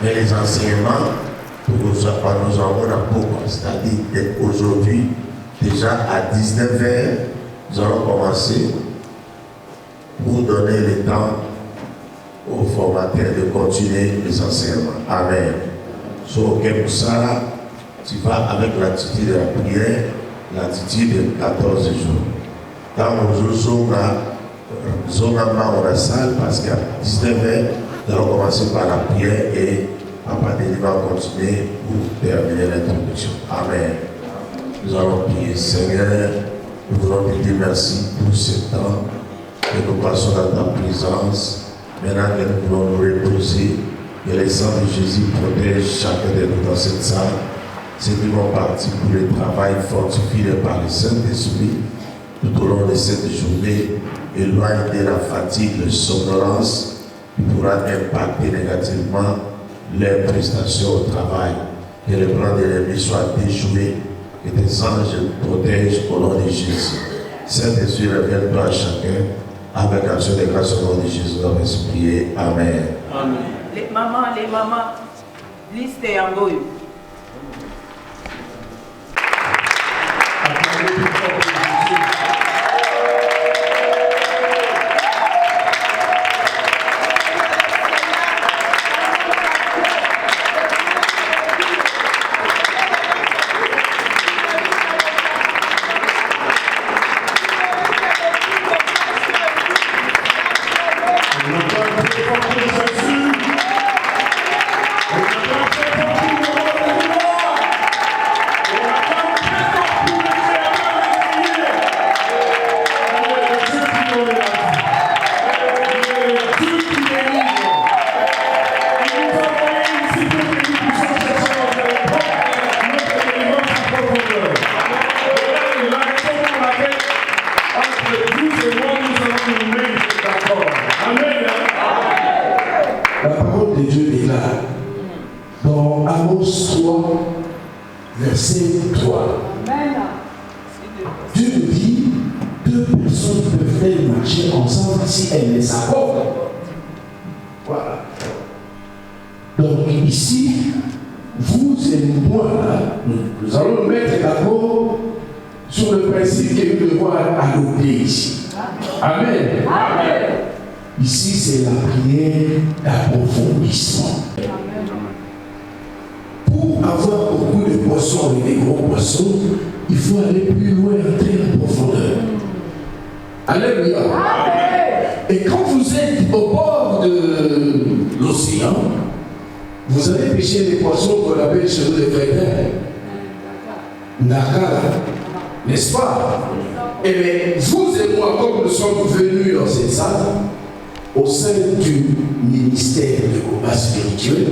Speaker 1: Mais les enseignements, nous avons la pourquoi. C'est-à-dire qu'aujourd'hui, déjà à 19h, nous allons commencer pour donner le temps aux formateurs de continuer les enseignements. Amen. Sur ça, tu vas avec l'attitude de la prière, l'attitude de 14 jours. Quand on joue dans la salle, parce qu'à 19h, nous allons commencer par la prière et Papa Denis va continuer pour terminer l'introduction. Amen. Nous allons prier. Seigneur, nous voulons te dire merci pour ce temps que nous passons dans ta présence. Maintenant que nous voulons nous reposer, que le sang de Jésus protège chacun de nous dans cette salle. Ceux qui vont partir pour le travail fortifié par le Saint-Esprit tout au long de cette journée, éloigne de la fatigue, la somnolence, qui pourra impacter négativement leurs prestations au travail. Que le plan de l'ennemi soit déjoué, que tes anges protègent au nom de Jésus. Saint-Esprit, révèle-toi à chacun, avec action de grâce au nom de Jésus, nous allons prier. Amen.
Speaker 3: Amen.
Speaker 6: Les mamans, liste en haut.
Speaker 1: On n'a pas fait pour Jésus. On n'a pas fait pour
Speaker 7: verset 3.
Speaker 3: Amen.
Speaker 7: Dieu nous dit, deux personnes peuvent-elles marcher ensemble si elles les accordent? Voilà. Donc ici, vous et moi, nous allons nous mettre d'accord sur le principe que nous devons adopter ici. Amen.
Speaker 3: Amen.
Speaker 7: Ici, c'est la prière d'approfondissement. Pour avoir beaucoup de poissons et des gros poissons, il faut aller plus loin, entrer en profondeur. Alléluia. Et quand vous êtes au bord de l'océan, vous allez pêcher des poissons qu'on appelle chez nous des crétins. Nakala, n'est-ce pas? Et bien, vous et moi, comme nous sommes venus dans cette salle, au sein du ministère de combat spirituel,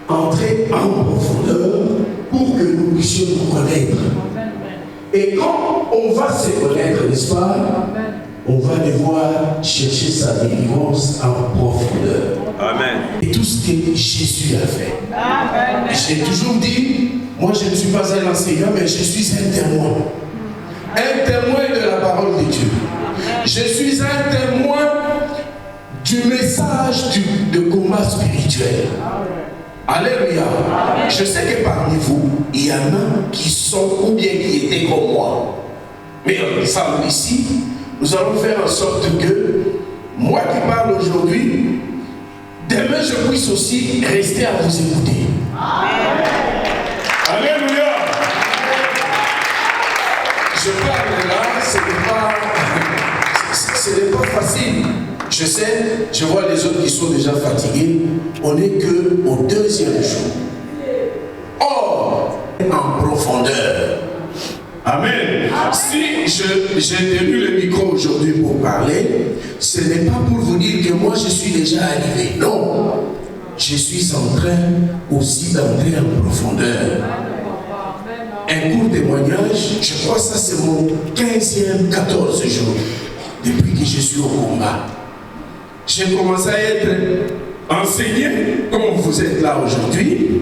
Speaker 7: entrer en profondeur pour que nous puissions nous connaître. Et quand on va se connaître, n'est-ce pas, on va devoir chercher sa délivrance en profondeur.
Speaker 8: Amen.
Speaker 7: Et tout ce que Jésus a fait.
Speaker 3: Amen.
Speaker 7: J'ai toujours dit, moi je ne suis pas un enseignant, mais je suis un témoin. Un témoin de la parole de Dieu. Je suis un témoin du message de combat spirituel. Alléluia. Je sais que parmi vous, il y en a qui sont ou bien qui étaient comme moi. Mais ensemble ici, nous allons faire en sorte que moi qui parle aujourd'hui, demain je puisse aussi rester à vous écouter. Alléluia. Je parle là, ce n'est pas facile. Je sais, je vois les autres qui sont déjà fatigués. On n'est qu'au deuxième jour. Or, en profondeur. Amen. Si j'ai tenu le micro aujourd'hui pour parler, ce n'est pas pour vous dire que moi je suis déjà arrivé. Non. Je suis en train aussi d'entrer en profondeur. Un court témoignage, je crois que ça c'est mon 15e, 14 jour depuis que je suis au combat. J'ai commencé à être enseigné comme vous êtes là aujourd'hui.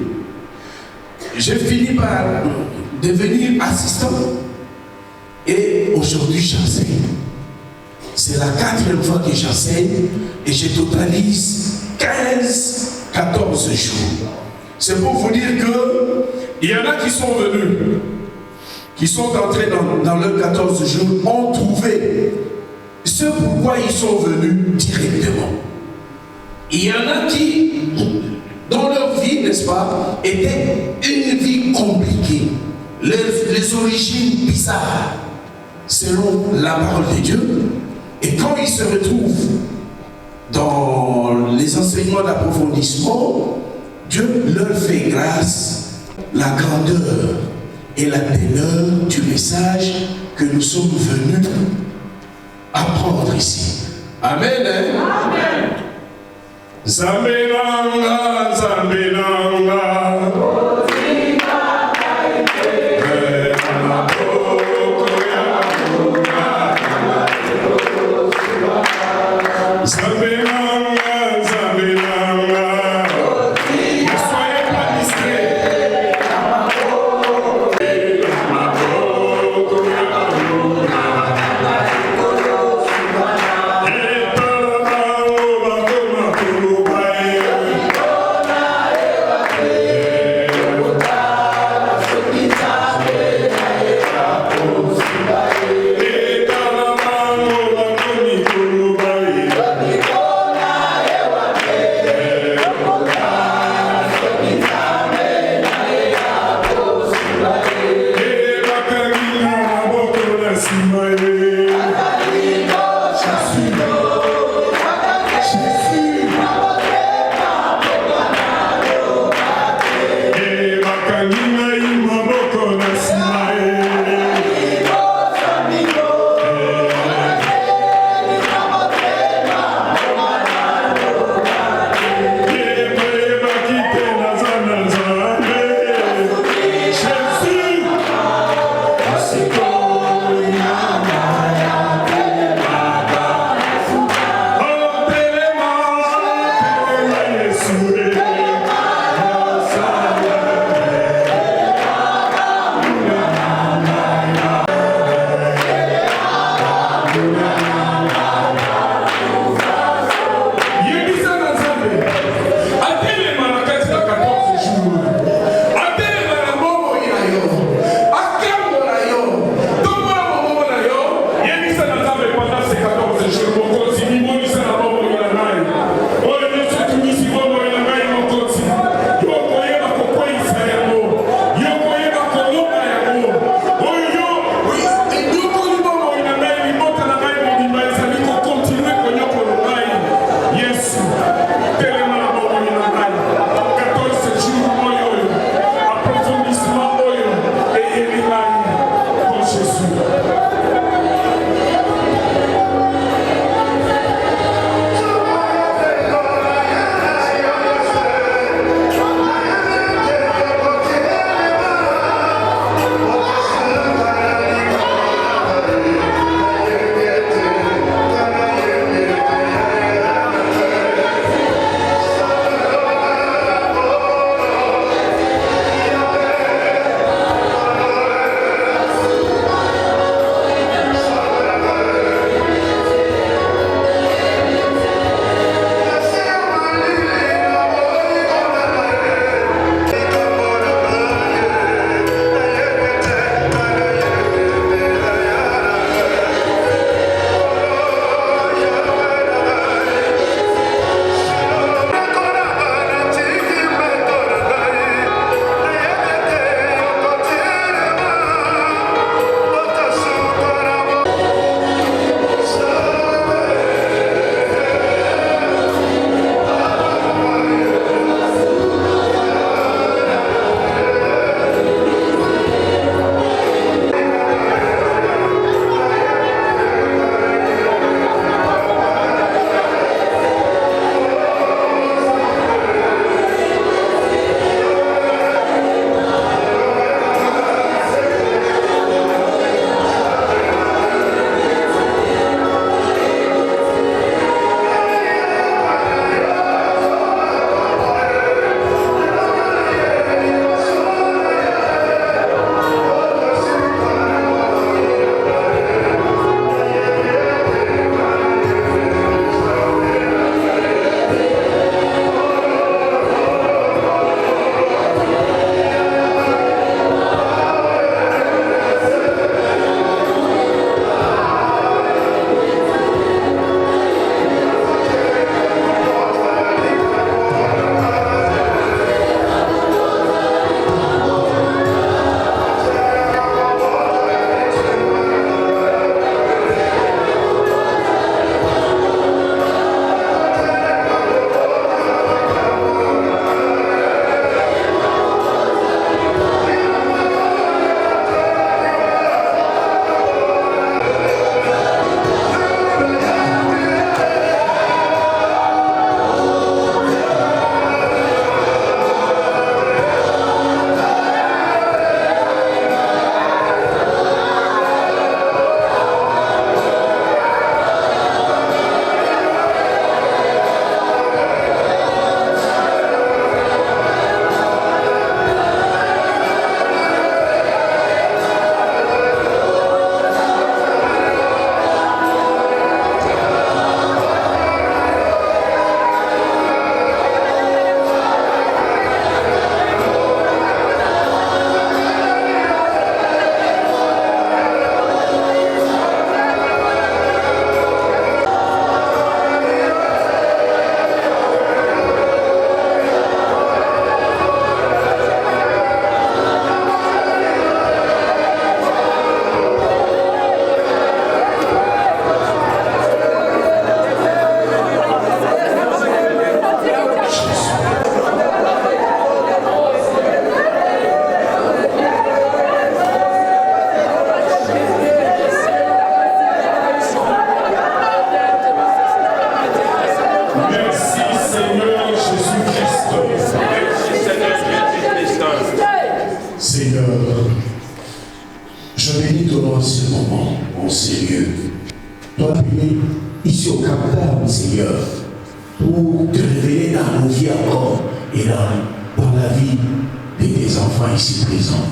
Speaker 7: J'ai fini par devenir assistant et aujourd'hui j'enseigne. C'est la 4e fois que j'enseigne et je totalise 14 jours. C'est pour vous dire qu'il y en a qui sont venus, qui sont entrés dans leurs 14 jours, ont trouvé ce pourquoi ils sont venus directement. Il y en a qui, dans leur vie, n'est-ce pas, était une vie compliquée, les origines bizarres, selon la parole de Dieu. Et quand ils se retrouvent dans les enseignements d'approfondissement, Dieu leur fait grâce, la grandeur et la teneur du message que nous sommes venus apprendre ici. Amen. Amen. Zambelanga, Zambelanga. ici au Cap-Tard, Seigneur, pour te révéler dans nos vies encore et par la vie de tes enfants ici présents.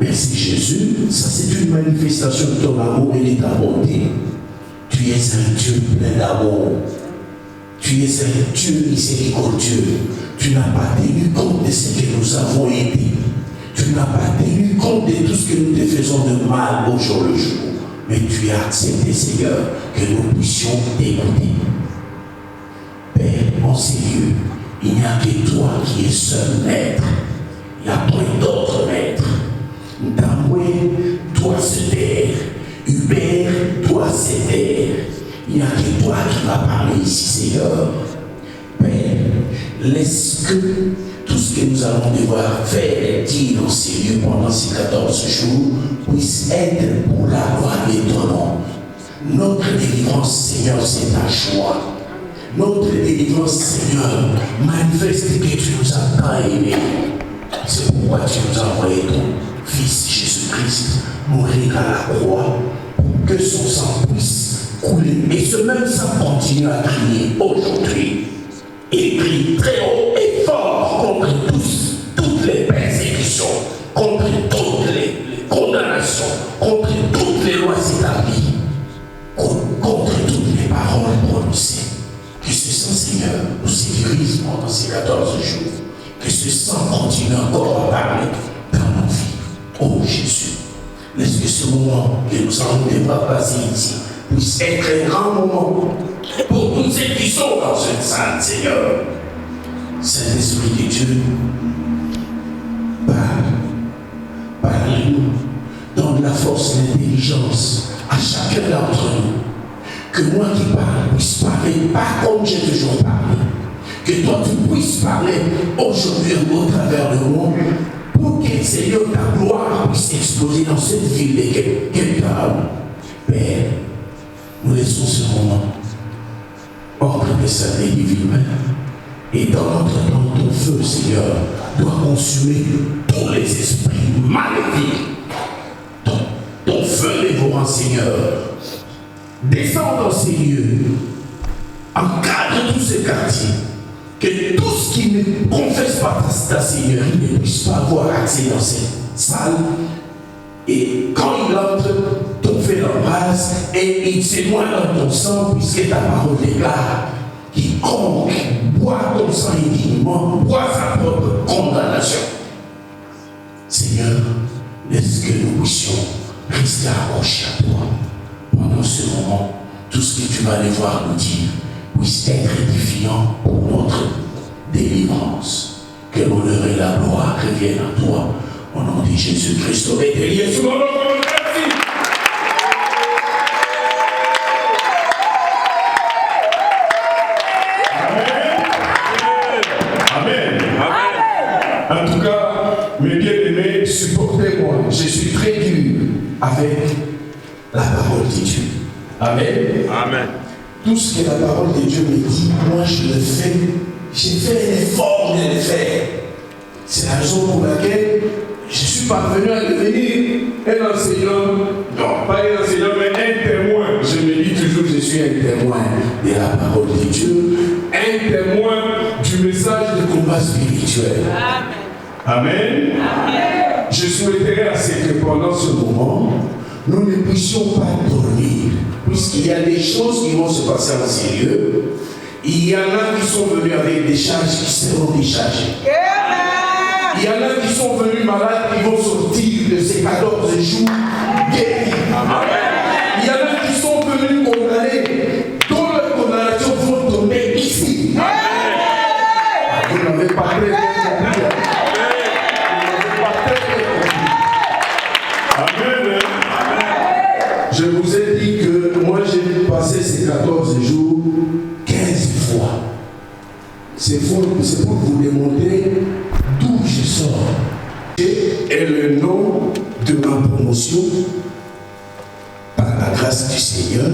Speaker 7: Merci Jésus, ça c'est une manifestation de ton amour et de ta bonté. Tu es un Dieu plein d'amour. Tu es un Dieu miséricordieux. Tu n'as pas tenu compte de ce que nous avons été. Tu n'as pas tenu compte de tout ce que nous te faisons de mal au jour le jour. Mais tu as accepté, Seigneur, que nous puissions t'écouter. Père, en ces lieux, il n'y a que toi qui es seul maître. Il n'y a point d'autre maître. Damoué doit se taire. Hubert doit se taire. Il n'y a que toi qui vas parler ici, Seigneur. Père, laisse que tout ce que nous allons devoir faire et dire dans ces lieux pendant ces 14 jours puisse être pour la gloire de ton nom. Notre délivrance, Seigneur, c'est ta joie. Notre délivrance, Seigneur, manifeste que tu nous as tant aimés. C'est pourquoi tu nous as envoyé ton Fils Jésus-Christ mourir à la croix pour que son sang puisse couler. Et ce même sang continue à crier aujourd'hui. Il crie très haut et fort contre toutes les persécutions, contre toutes les condamnations, contre toutes les lois établies, contre toutes les paroles prononcées. Que ce sang, Seigneur, nous sécurise pendant ces 14 jours. Que ce sang continue encore à parler dans nos vies. Oh Jésus, laisse que ce moment que nous allons devoir passer ici puisse être un grand moment pour tous ceux qui sont dans cette salle, Seigneur. Saint-Esprit de Dieu, parle-nous, donne la force et l'intelligence à chacun d'entre nous. Que moi qui parle puisse parler pas comme j'ai toujours parlé. Que toi tu puisses parler aujourd'hui au travers de moi pour que Seigneur ta gloire puisse exploser dans cette ville de quelqu'un. Père, nous laissons ce moment hors de sa divine et dans notre temps ton feu, Seigneur, doit consumer tous les esprits maléfiques. Ton feu dévorant, Seigneur, descend dans ces lieux, encadre tous ces quartiers. Que tout ce qui ne confesse pas ta Seigneurie ne puisse pas avoir accès dans cette salle. Et quand il entre, ton feu l'embrasse et il s'éloigne dans ton sang, puisque ta parole déclare quiconque boit ton sang indignement boit sa propre condamnation. Seigneur, laisse que nous puissions rester accrochés à toi pendant ce moment. Tout ce que tu vas devoir nous dire puisse être édifiant pour notre délivrance. Que l'honneur et la gloire reviennent à toi. Au nom de Jésus-Christ, au béni sous mon nom, merci. Amen. Amen. En tout cas, mes bien-aimés, supportez-moi. Je suis très dur avec la parole de Dieu. Amen.
Speaker 3: Amen.
Speaker 7: Tout ce que la parole de Dieu me dit, moi je le fais. J'ai fait l'effort de le faire. C'est la raison pour laquelle je suis parvenu à devenir un enseignant. Non, pas un enseignant, mais un témoin. Je me dis toujours que je suis un témoin de la parole de Dieu. Un témoin du message de combat spirituel. Amen. Amen. Amen. Je souhaiterais à ce que pendant ce moment, nous ne puissions pas dormir. Puisqu'il y a des choses qui vont se passer en ces lieux, il y en a qui sont venus avec des charges qui seront déchargées. Il y en a qui sont venus malades qui vont sortir de ces 14 jours guéris. Il y en a qui sont venus condamnés, dont leurs condamnations vont tomber ici. Vous n'avez pas très bien compris. Je vous ai dit que moi j'ai passé ces 14 jours 15 fois. C'est pour vous démontrer d'où je sors. Et le nom de ma promotion, par la grâce du Seigneur,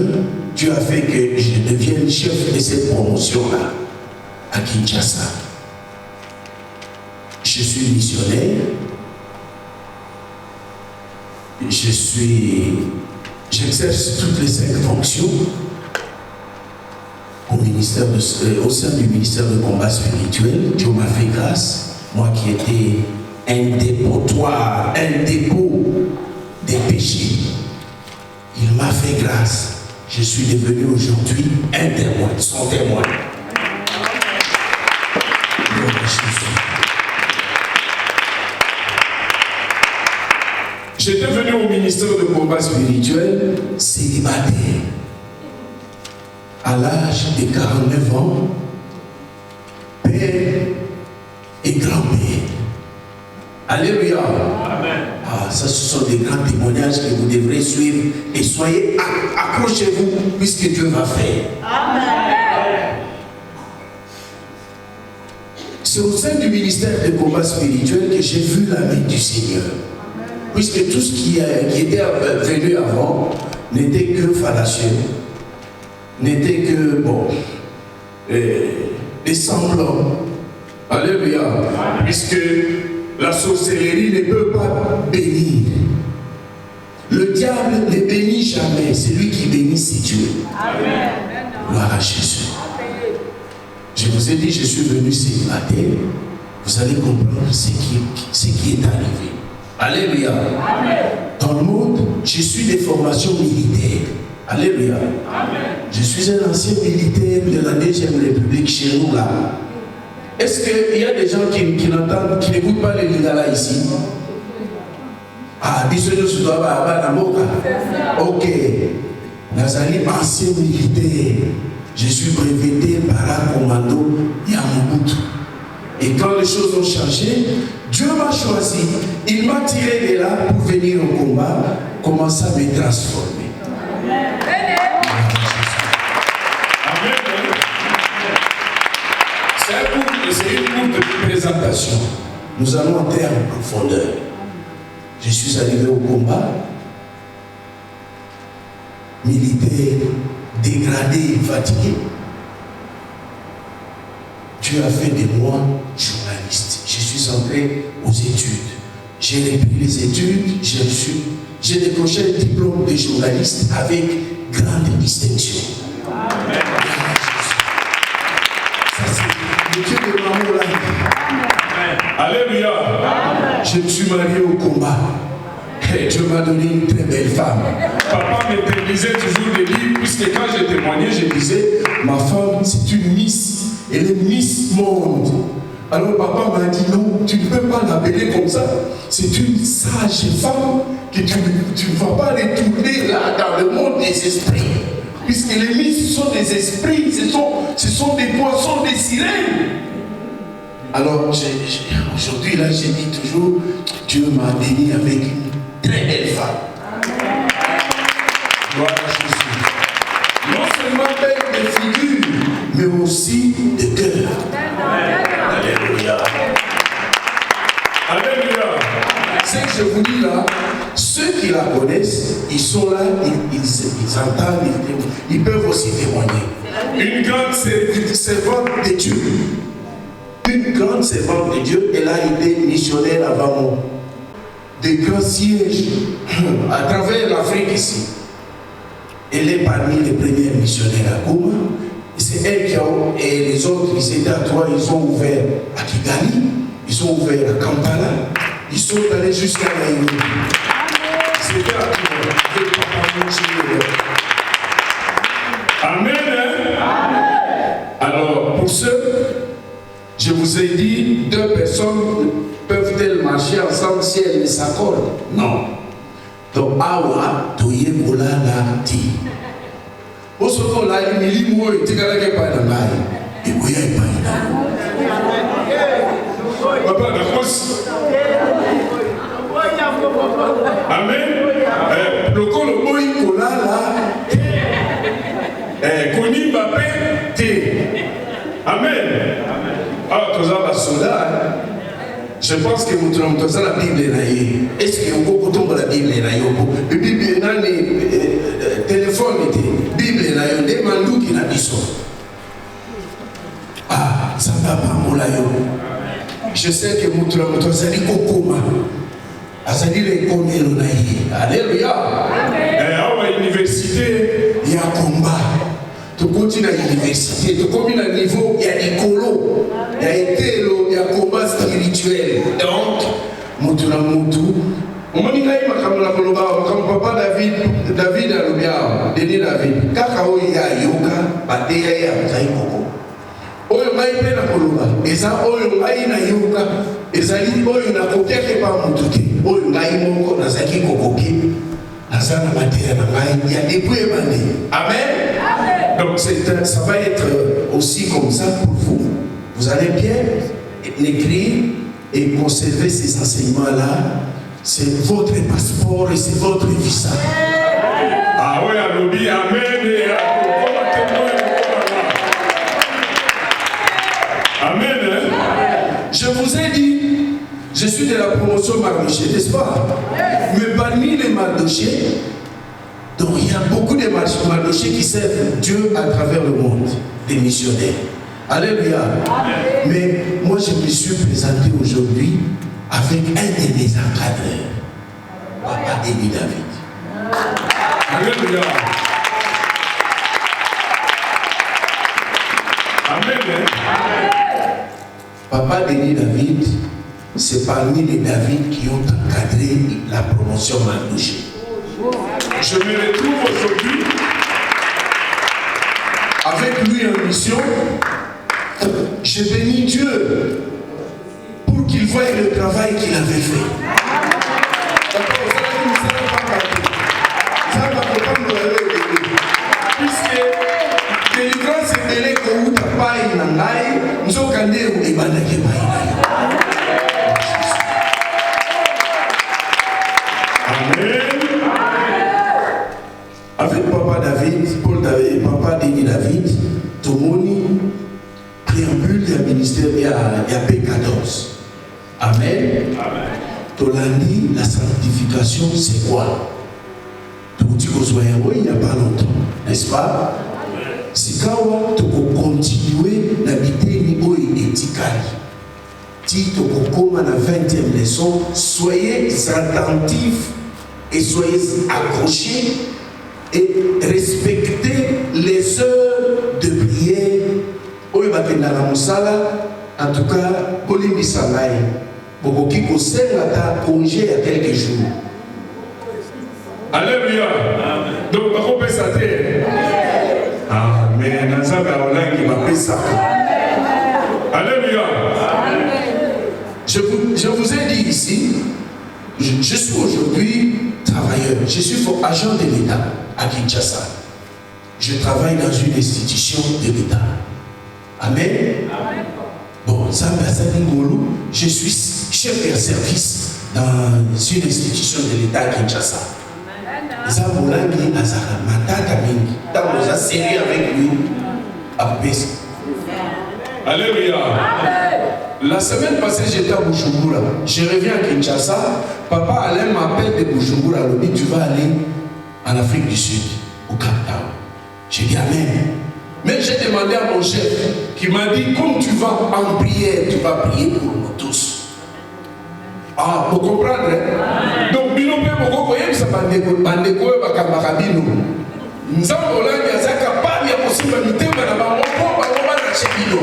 Speaker 7: Dieu a fait que je devienne chef de cette promotion-là, à Kinshasa. Je suis missionnaire. J'exerce toutes les 5 fonctions au sein du ministère de combat spirituel. Dieu m'a fait grâce, moi qui étais un dépotoir, un dépôt des péchés. Il m'a fait grâce. Je suis devenu aujourd'hui un témoin, son témoin. J'étais venu au ministère de combat spirituel célibataire. À l'âge de 49 ans, père et grand-père. Alléluia. Amen. Ah, ça, ce sont des grands témoignages que vous devrez suivre et soyez accrochez-vous puisque Dieu va faire. Amen. C'est au sein du ministère de combat spirituel que j'ai vu la main du Seigneur. Puisque tout ce qui était venu avant n'était que fallacieux, n'était que, des semblants. Alléluia. Puisque la sorcellerie ne peut pas bénir. Le diable ne bénit jamais. Celui qui bénit, c'est Dieu. Amen. Gloire à Jésus. Je vous ai dit, je suis venu célibataire. Vous allez comprendre ce qui est arrivé. Alléluia. Amen. Dans le monde, je suis de formation militaire. Alléluia. Amen. Je suis un ancien militaire de la Deuxième République chez nous là. Est-ce qu'il y a des gens qui n'entendent, qui n'écoutent pas les Lingala ici? Ah, ok. Nazali, ancien militaire. Je suis breveté par un commando Yamobutu. Et quand les choses ont changé, Dieu m'a choisi. Il m'a tiré de là pour venir au combat, commencer à me transformer. Amen. C'est une courte présentation. Nous allons entrer en profondeur. Je suis arrivé au combat, militaire, dégradé, fatigué. Dieu a fait de moi journaliste. Je suis entré aux études. J'ai repris les études, j'ai décroché un diplôme de journaliste avec grande distinction. Amen. Ça, c'est le Dieu de l'amour là. Alléluia. Amen. Je me suis marié au combat. Et Dieu m'a donné une très belle femme. Papa me disait toujours des livres, puisque quand j'ai témoigné, je disais, ma femme, c'est une Miss. Elle est Miss Monde. Alors papa m'a dit, non, tu ne peux pas l'appeler comme ça. C'est une sage femme que tu ne vas pas retourner là dans le monde des esprits. Puisque les Miss sont des esprits, ce sont des poissons, des sirènes. Alors aujourd'hui, là, j'ai dit toujours, Dieu m'a béni avec une très belle femme. Gloire à Jésus. Non seulement belle de figure, mais aussi de cœur. Alléluia. Alléluia. Ce que je vous dis là, ceux qui la connaissent, ils sont là, ils entendent, ils peuvent aussi témoigner. Une grande servante de Dieu. Une grande servante de Dieu, elle a été missionnaire avant moi. Des grands sièges à travers l'Afrique ici. Elle est parmi les premières missionnaires à Goma. C'est elle qui a, et les autres, ils étaient à Troyes, ils ont ouvert à Kigali, ils ont ouvert à Kampala, ils sont allés jusqu'à Nairobi. C'était à Troyes. Amen. Amen. Alors, pour ceux, je vous ai dit, deux personnes peuvent-elles marcher ensemble si elles ne s'accordent? Non. Donc, awa, toye mola la ti. Osoko la imili mo etikala ke pa na mai. Ekuya ipaina. Papa na kos. Amen. Lokolo boy kolala. Koni Mbappé te. Amen. Ah, tous les soldats. Je pense que vous trouvez la Bible. Est-ce que vous trouvez la Bible? La Bible est dans le téléphone. La Bible est dans le mandou qui n'a pas ça. Ah, ça va pas mon laïo. Je sais que vous trouvez la Kokoma. Azali les connaît. Alléluia. À l'université, il y a un combat. Tu continues à l'université, tu continues à niveau, il y a des colos, il y a été il y a un combat spirituel. Donc, on omoni ngai makambo na koloba makambo papa David alobia Denis David kaka oyo ya yoka bateya ya zai koko oyo ngai mpe na koloba eza oyo ngai na yoka ezali oyo nakokiake pa motu te oyo ngai moko nazalaki kokoki naza na mateya na ngai ya depuis ebande. Amen. Donc ça va être aussi comme ça pour vous. Vous allez bien écrire et conserver ces enseignements-là. C'est votre passeport et c'est votre visa.
Speaker 3: Ah oui, alléluia, amen. Amen.
Speaker 7: Je vous ai dit, je suis de la promotion Mardoché, n'est-ce pas? Mais parmi les Mardochés, donc il y a beaucoup de Mardochés qui servent Dieu à travers le monde, des missionnaires. Alléluia. Mais moi je me suis présenté aujourd'hui avec un de mes encadreurs, Papa Denis David.
Speaker 3: Alléluia. Amen.
Speaker 7: Papa Denis David, c'est parmi les David qui ont encadré la promotion Mardoché.
Speaker 3: Je me retrouve aujourd'hui
Speaker 7: avec lui en mission. Je bénis Dieu pour qu'il voie le travail qu'il avait fait. Puisque délivrance est délai que vous n'avez pas ngai, nous avons gagné et bandé avec Papa David, Paul David, Papa Denis David, Tomoni, préambule du ministère, il y a P14. Amen. Tolandi, la sanctification, c'est quoi? Il n'y a pas longtemps, n'est-ce pas? Si quand tu peux continuer d'habiter niveau éthical, si tu peux comme à la 20e leçon, soyez attentifs et soyez accrochés et respectez les heures de prière. En tout cas, Bolimi Salai, Bokoki Kosenga ta congé à quelques jours.
Speaker 3: Alléluia. Donc, on peut s'atteindre. Amen. Alléluia.
Speaker 7: Je vous ai dit ici, je suis aujourd'hui travailleur, je suis agent de l'État à Kinshasa. Je travaille dans une institution de l'État. Amen. Bon, ça je suis chef de service dans une institution de l'État à Kinshasa. Ça vous l'a dit à Zara, Matata Mingi, dans nos séries avec lui, à Pes.
Speaker 3: Alléluia.
Speaker 7: La semaine passée, j'étais à Bujumbura. Je reviens à Kinshasa. Papa Alain m'appelle de Bujumbura. Il dit, tu vas aller en Afrique du Sud, au Cap Town. J'ai dit, Amen. Mais j'ai demandé à mon chef, qui m'a dit, comme tu vas en prière, tu vas prier pour nous tous. Ah, pour comprendre, hein? Donc, Bino Pe Boko Koyem, ça va découvrir Bakambarabino. Nous avons là, il y a ça capable, il y a possibilité, mais là-bas, on va lâcher Bino.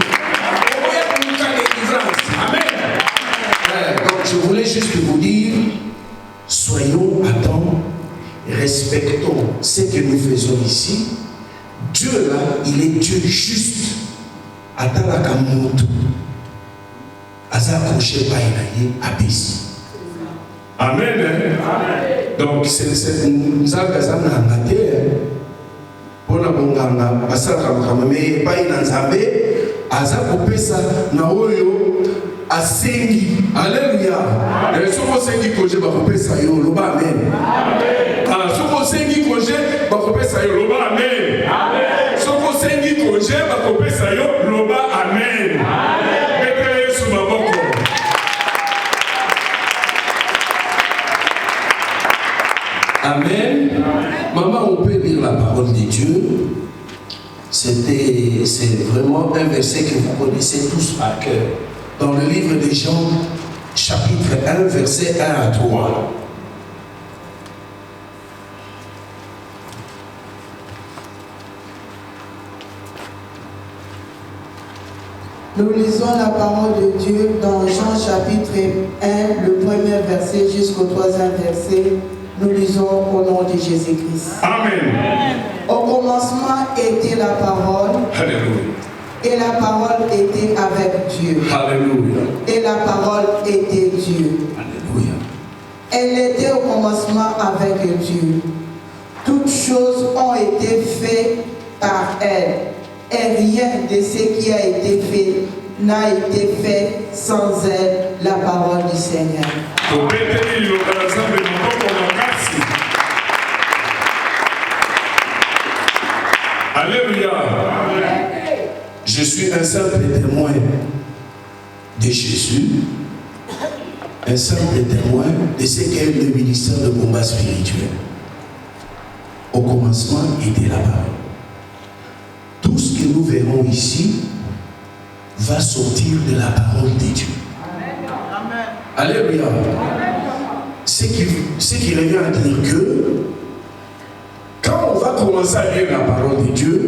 Speaker 7: Amen. Donc, je voulais juste vous dire, soyons attents, respectons ce que nous faisons ici. Dieu là, il est Dieu juste. Atala Kamoto. Aza Koché Baïnaye Abis.
Speaker 3: Amen.
Speaker 7: Donc, nous avons besoin de pour la bonganga, Asaka Kamame, Baïna Nzambe, Aza Kopesa, Naoyo, Asengi. Alléluia. Et ce qu'on sait qui congé, Bakopesa Yo, Loba Amen. Ce qu'on sait qui congé, Bakopesa Yo, Loba Amen. Ce qu'on sait qui congé, Bakopesa Yo, Loba Amen. Amen. Maman, on peut lire la parole de Dieu. C'est vraiment un verset que vous connaissez tous par cœur. Dans le livre de Jean, chapitre 1, verset 1 à 3.
Speaker 4: Nous lisons la parole de Dieu dans Jean chapitre 1, le premier verset jusqu'au troisième verset. Nous lisons au nom de Jésus-Christ.
Speaker 3: Amen.
Speaker 4: Au commencement était la parole.
Speaker 3: Alléluia.
Speaker 4: Et la parole était avec Dieu.
Speaker 3: Alléluia.
Speaker 4: Et la parole était Dieu.
Speaker 3: Alléluia.
Speaker 4: Elle était au commencement avec Dieu. Toutes choses ont été faites par elle. Et rien de ce qui a été fait n'a été fait sans elle, la parole du Seigneur.
Speaker 3: Alléluia.
Speaker 7: Je suis un simple témoin de Jésus, un simple témoin de ce qu'est le ministère de combat spirituel. Au commencement était la parole. Tout ce que nous verrons ici va sortir de la parole de Dieu.
Speaker 6: Amen.
Speaker 7: Alléluia. Ce qui revient à dire que quand on va commencer à lire la parole de Dieu,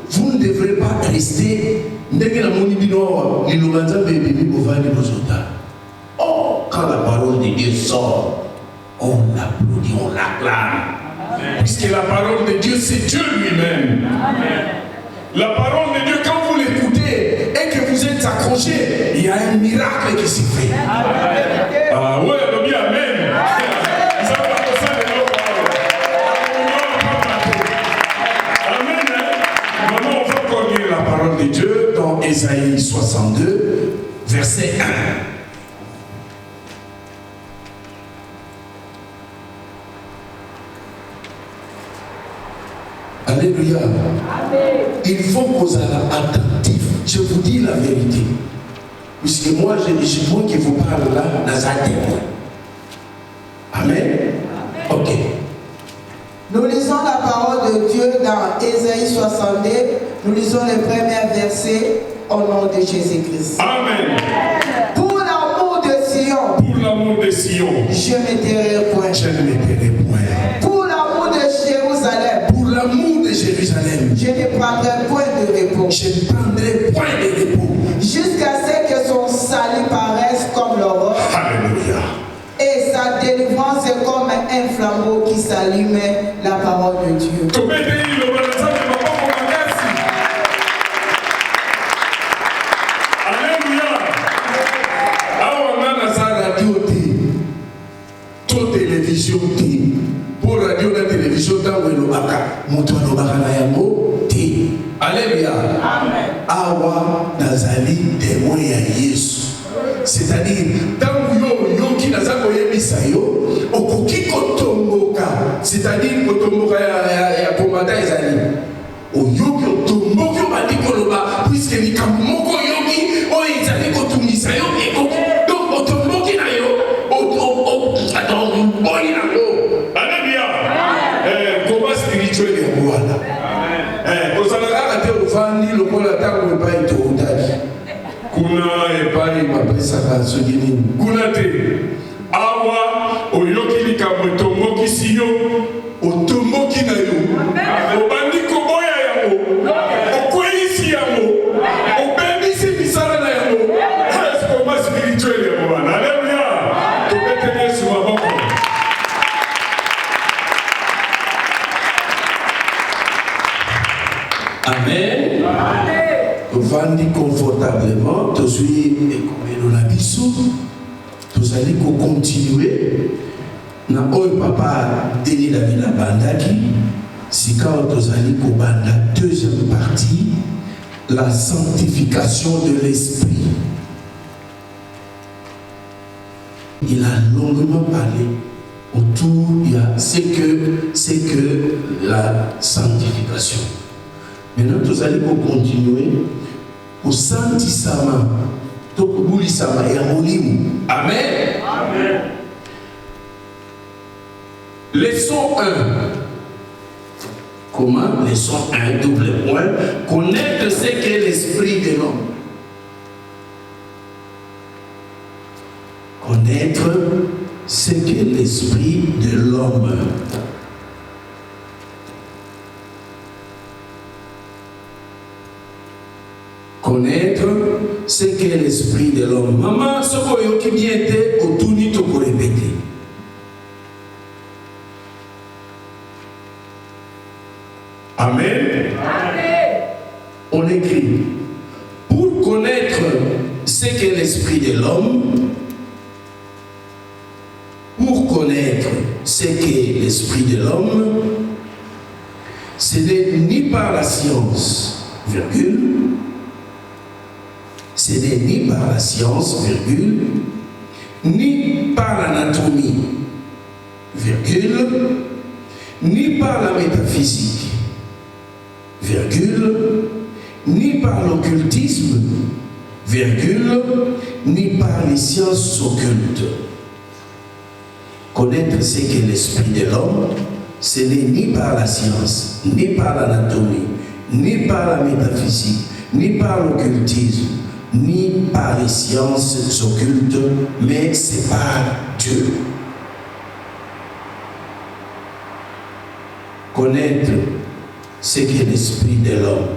Speaker 7: vous ne devrez pas rester. Oh, quand la parole de Dieu sort, on l'applaudit, on l'acclame.
Speaker 3: Puisque la parole de Dieu, c'est Dieu lui-même. La parole de Dieu, quand vous l'écoutez et que vous êtes accroché, il y a un miracle qui se fait. Ah ouais, le bien, amen. Amen. Maintenant, on va encore lire la parole de Dieu dans Ésaïe 62, verset 1.
Speaker 7: Alléluia. Il faut qu'on soit attentif. Je vous dis la vérité. Puisque moi, moi qui vous parle là, Nazareth. Amen. Ok.
Speaker 4: Nous lisons la parole de Dieu dans Ésaïe 62. Nous lisons les premiers versets au nom de Jésus-Christ.
Speaker 3: Amen.
Speaker 4: Pour l'amour de Sion,
Speaker 3: Pour l'amour de Sion,
Speaker 4: je ne tairai point.
Speaker 7: Je ne m'éteindrai point.
Speaker 4: Pour l'amour de Jérusalem,
Speaker 7: Pour l'amour de Jérusalem,
Speaker 4: je ne prendrai point de repos.
Speaker 7: je ne prendrai point de repos.
Speaker 4: Jusqu'à ce que son salut paraisse comme l'aurore
Speaker 3: alléluia.
Speaker 4: et sa délivrance est comme un flambeau qui s'allume, la parole de Dieu.
Speaker 3: Alléluia.
Speaker 7: Awa naza radio te, to télévision te, pour radio na télévision tango elobaka, moto alobaka na yango te. Alléluia. Awa nazali témoin ya Yesu. C'est-à-dire, tango yo ki naza koyebisa yo, okoki kotomboka, c'est-à-dire kotomboka ya komanda ezali. Oyoki otomboki obandi koloba, puisque likambo moko yoki oyo ezali kotungisa yo ekoki. Donc otomboki na yo, oyi nango.
Speaker 3: Alléluia.
Speaker 7: Combat spirituel yango wana. Kozalaka kaka te ovandi lokola ntango epai toutaki. Kuna epai bapesaka soki nini.
Speaker 3: Kuna te. Awa oyoki likambo etombokisi yo, otomboki na yo. Obandi koboya yango. Okweyisi yango. Obebisi misala na yango. C'est combat spirituel yango wana. Alléluia. Tobete Yesu maboko.
Speaker 7: Amen. Vandi confortablement, tu suis comme la biso, tu allez continuer. Na oy papa Denis David Bandaki, si quand tu allez banda deuxième partie, la sanctification de l'esprit. Il a longuement parlé autour, il y a c'est que la sanctification. Maintenant, vous allez continuer au Saint-Isama, Tokubulisama et Amolim. Amen.
Speaker 3: Amen.
Speaker 7: Leçon 1. Comment? Leçon 1, double point. Connaître ce qu'est l'esprit de l'homme. Connaître ce qu'est l'esprit de l'homme. Connaître ce qu'est l'esprit de l'homme. Maman, ce qui bien été, au tout ni pour répéter. Amen. Amen. On écrit, pour connaître ce qu'est l'esprit de l'homme, pour connaître ce qu'est l'esprit de l'homme, ce n'est ni par la science, virgule, ce n'est ni par la science, virgule, ni par l'anatomie, virgule, ni par la métaphysique, virgule, ni par l'occultisme, virgule, ni par les sciences occultes. Connaître ce qu'est l'esprit de l'homme, ce n'est ni par la science, ni par l'anatomie, ni par la métaphysique, ni par l'occultisme, ni par les sciences occultes, mais c'est par Dieu. Connaître ce qu'est l'esprit de l'homme.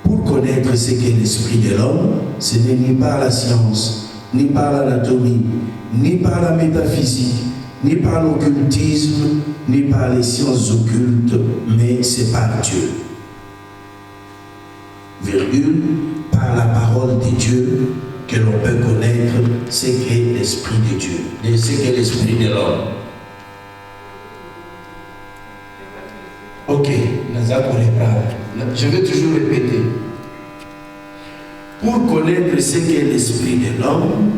Speaker 7: Pour connaître ce qu'est l'esprit de l'homme, ce n'est ni par la science, ni par l'anatomie, ni par la métaphysique, ni par l'occultisme, ni par les sciences occultes, mais c'est par Dieu. Virgule, par la parole de Dieu que l'on peut connaître ce qu'est l'esprit de Dieu, et ce qu'est l'esprit de l'homme. Ok, je vais toujours répéter. Pour connaître ce qu'est l'esprit de l'homme,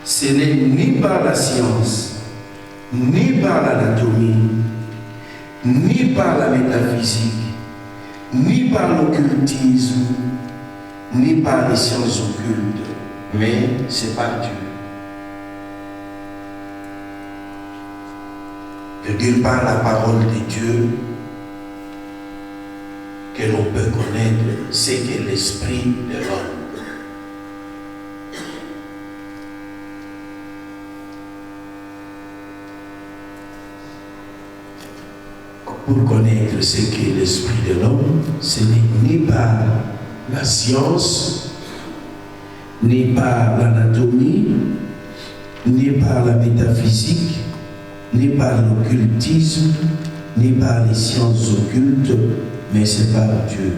Speaker 7: ce n'est ni par la science, ni par l'anatomie, ni par la métaphysique, ni par l'occultisme, ni par les sciences occultes, mais c'est par Dieu. Virgule, par la parole de Dieu que l'on peut connaître ce qu'est l'esprit de l'homme. Pour connaître ce qu'est l'esprit de l'homme, ce n'est ni par la science, ni par l'anatomie, ni par la métaphysique, ni par l'occultisme, ni par les sciences occultes, mais c'est par Dieu.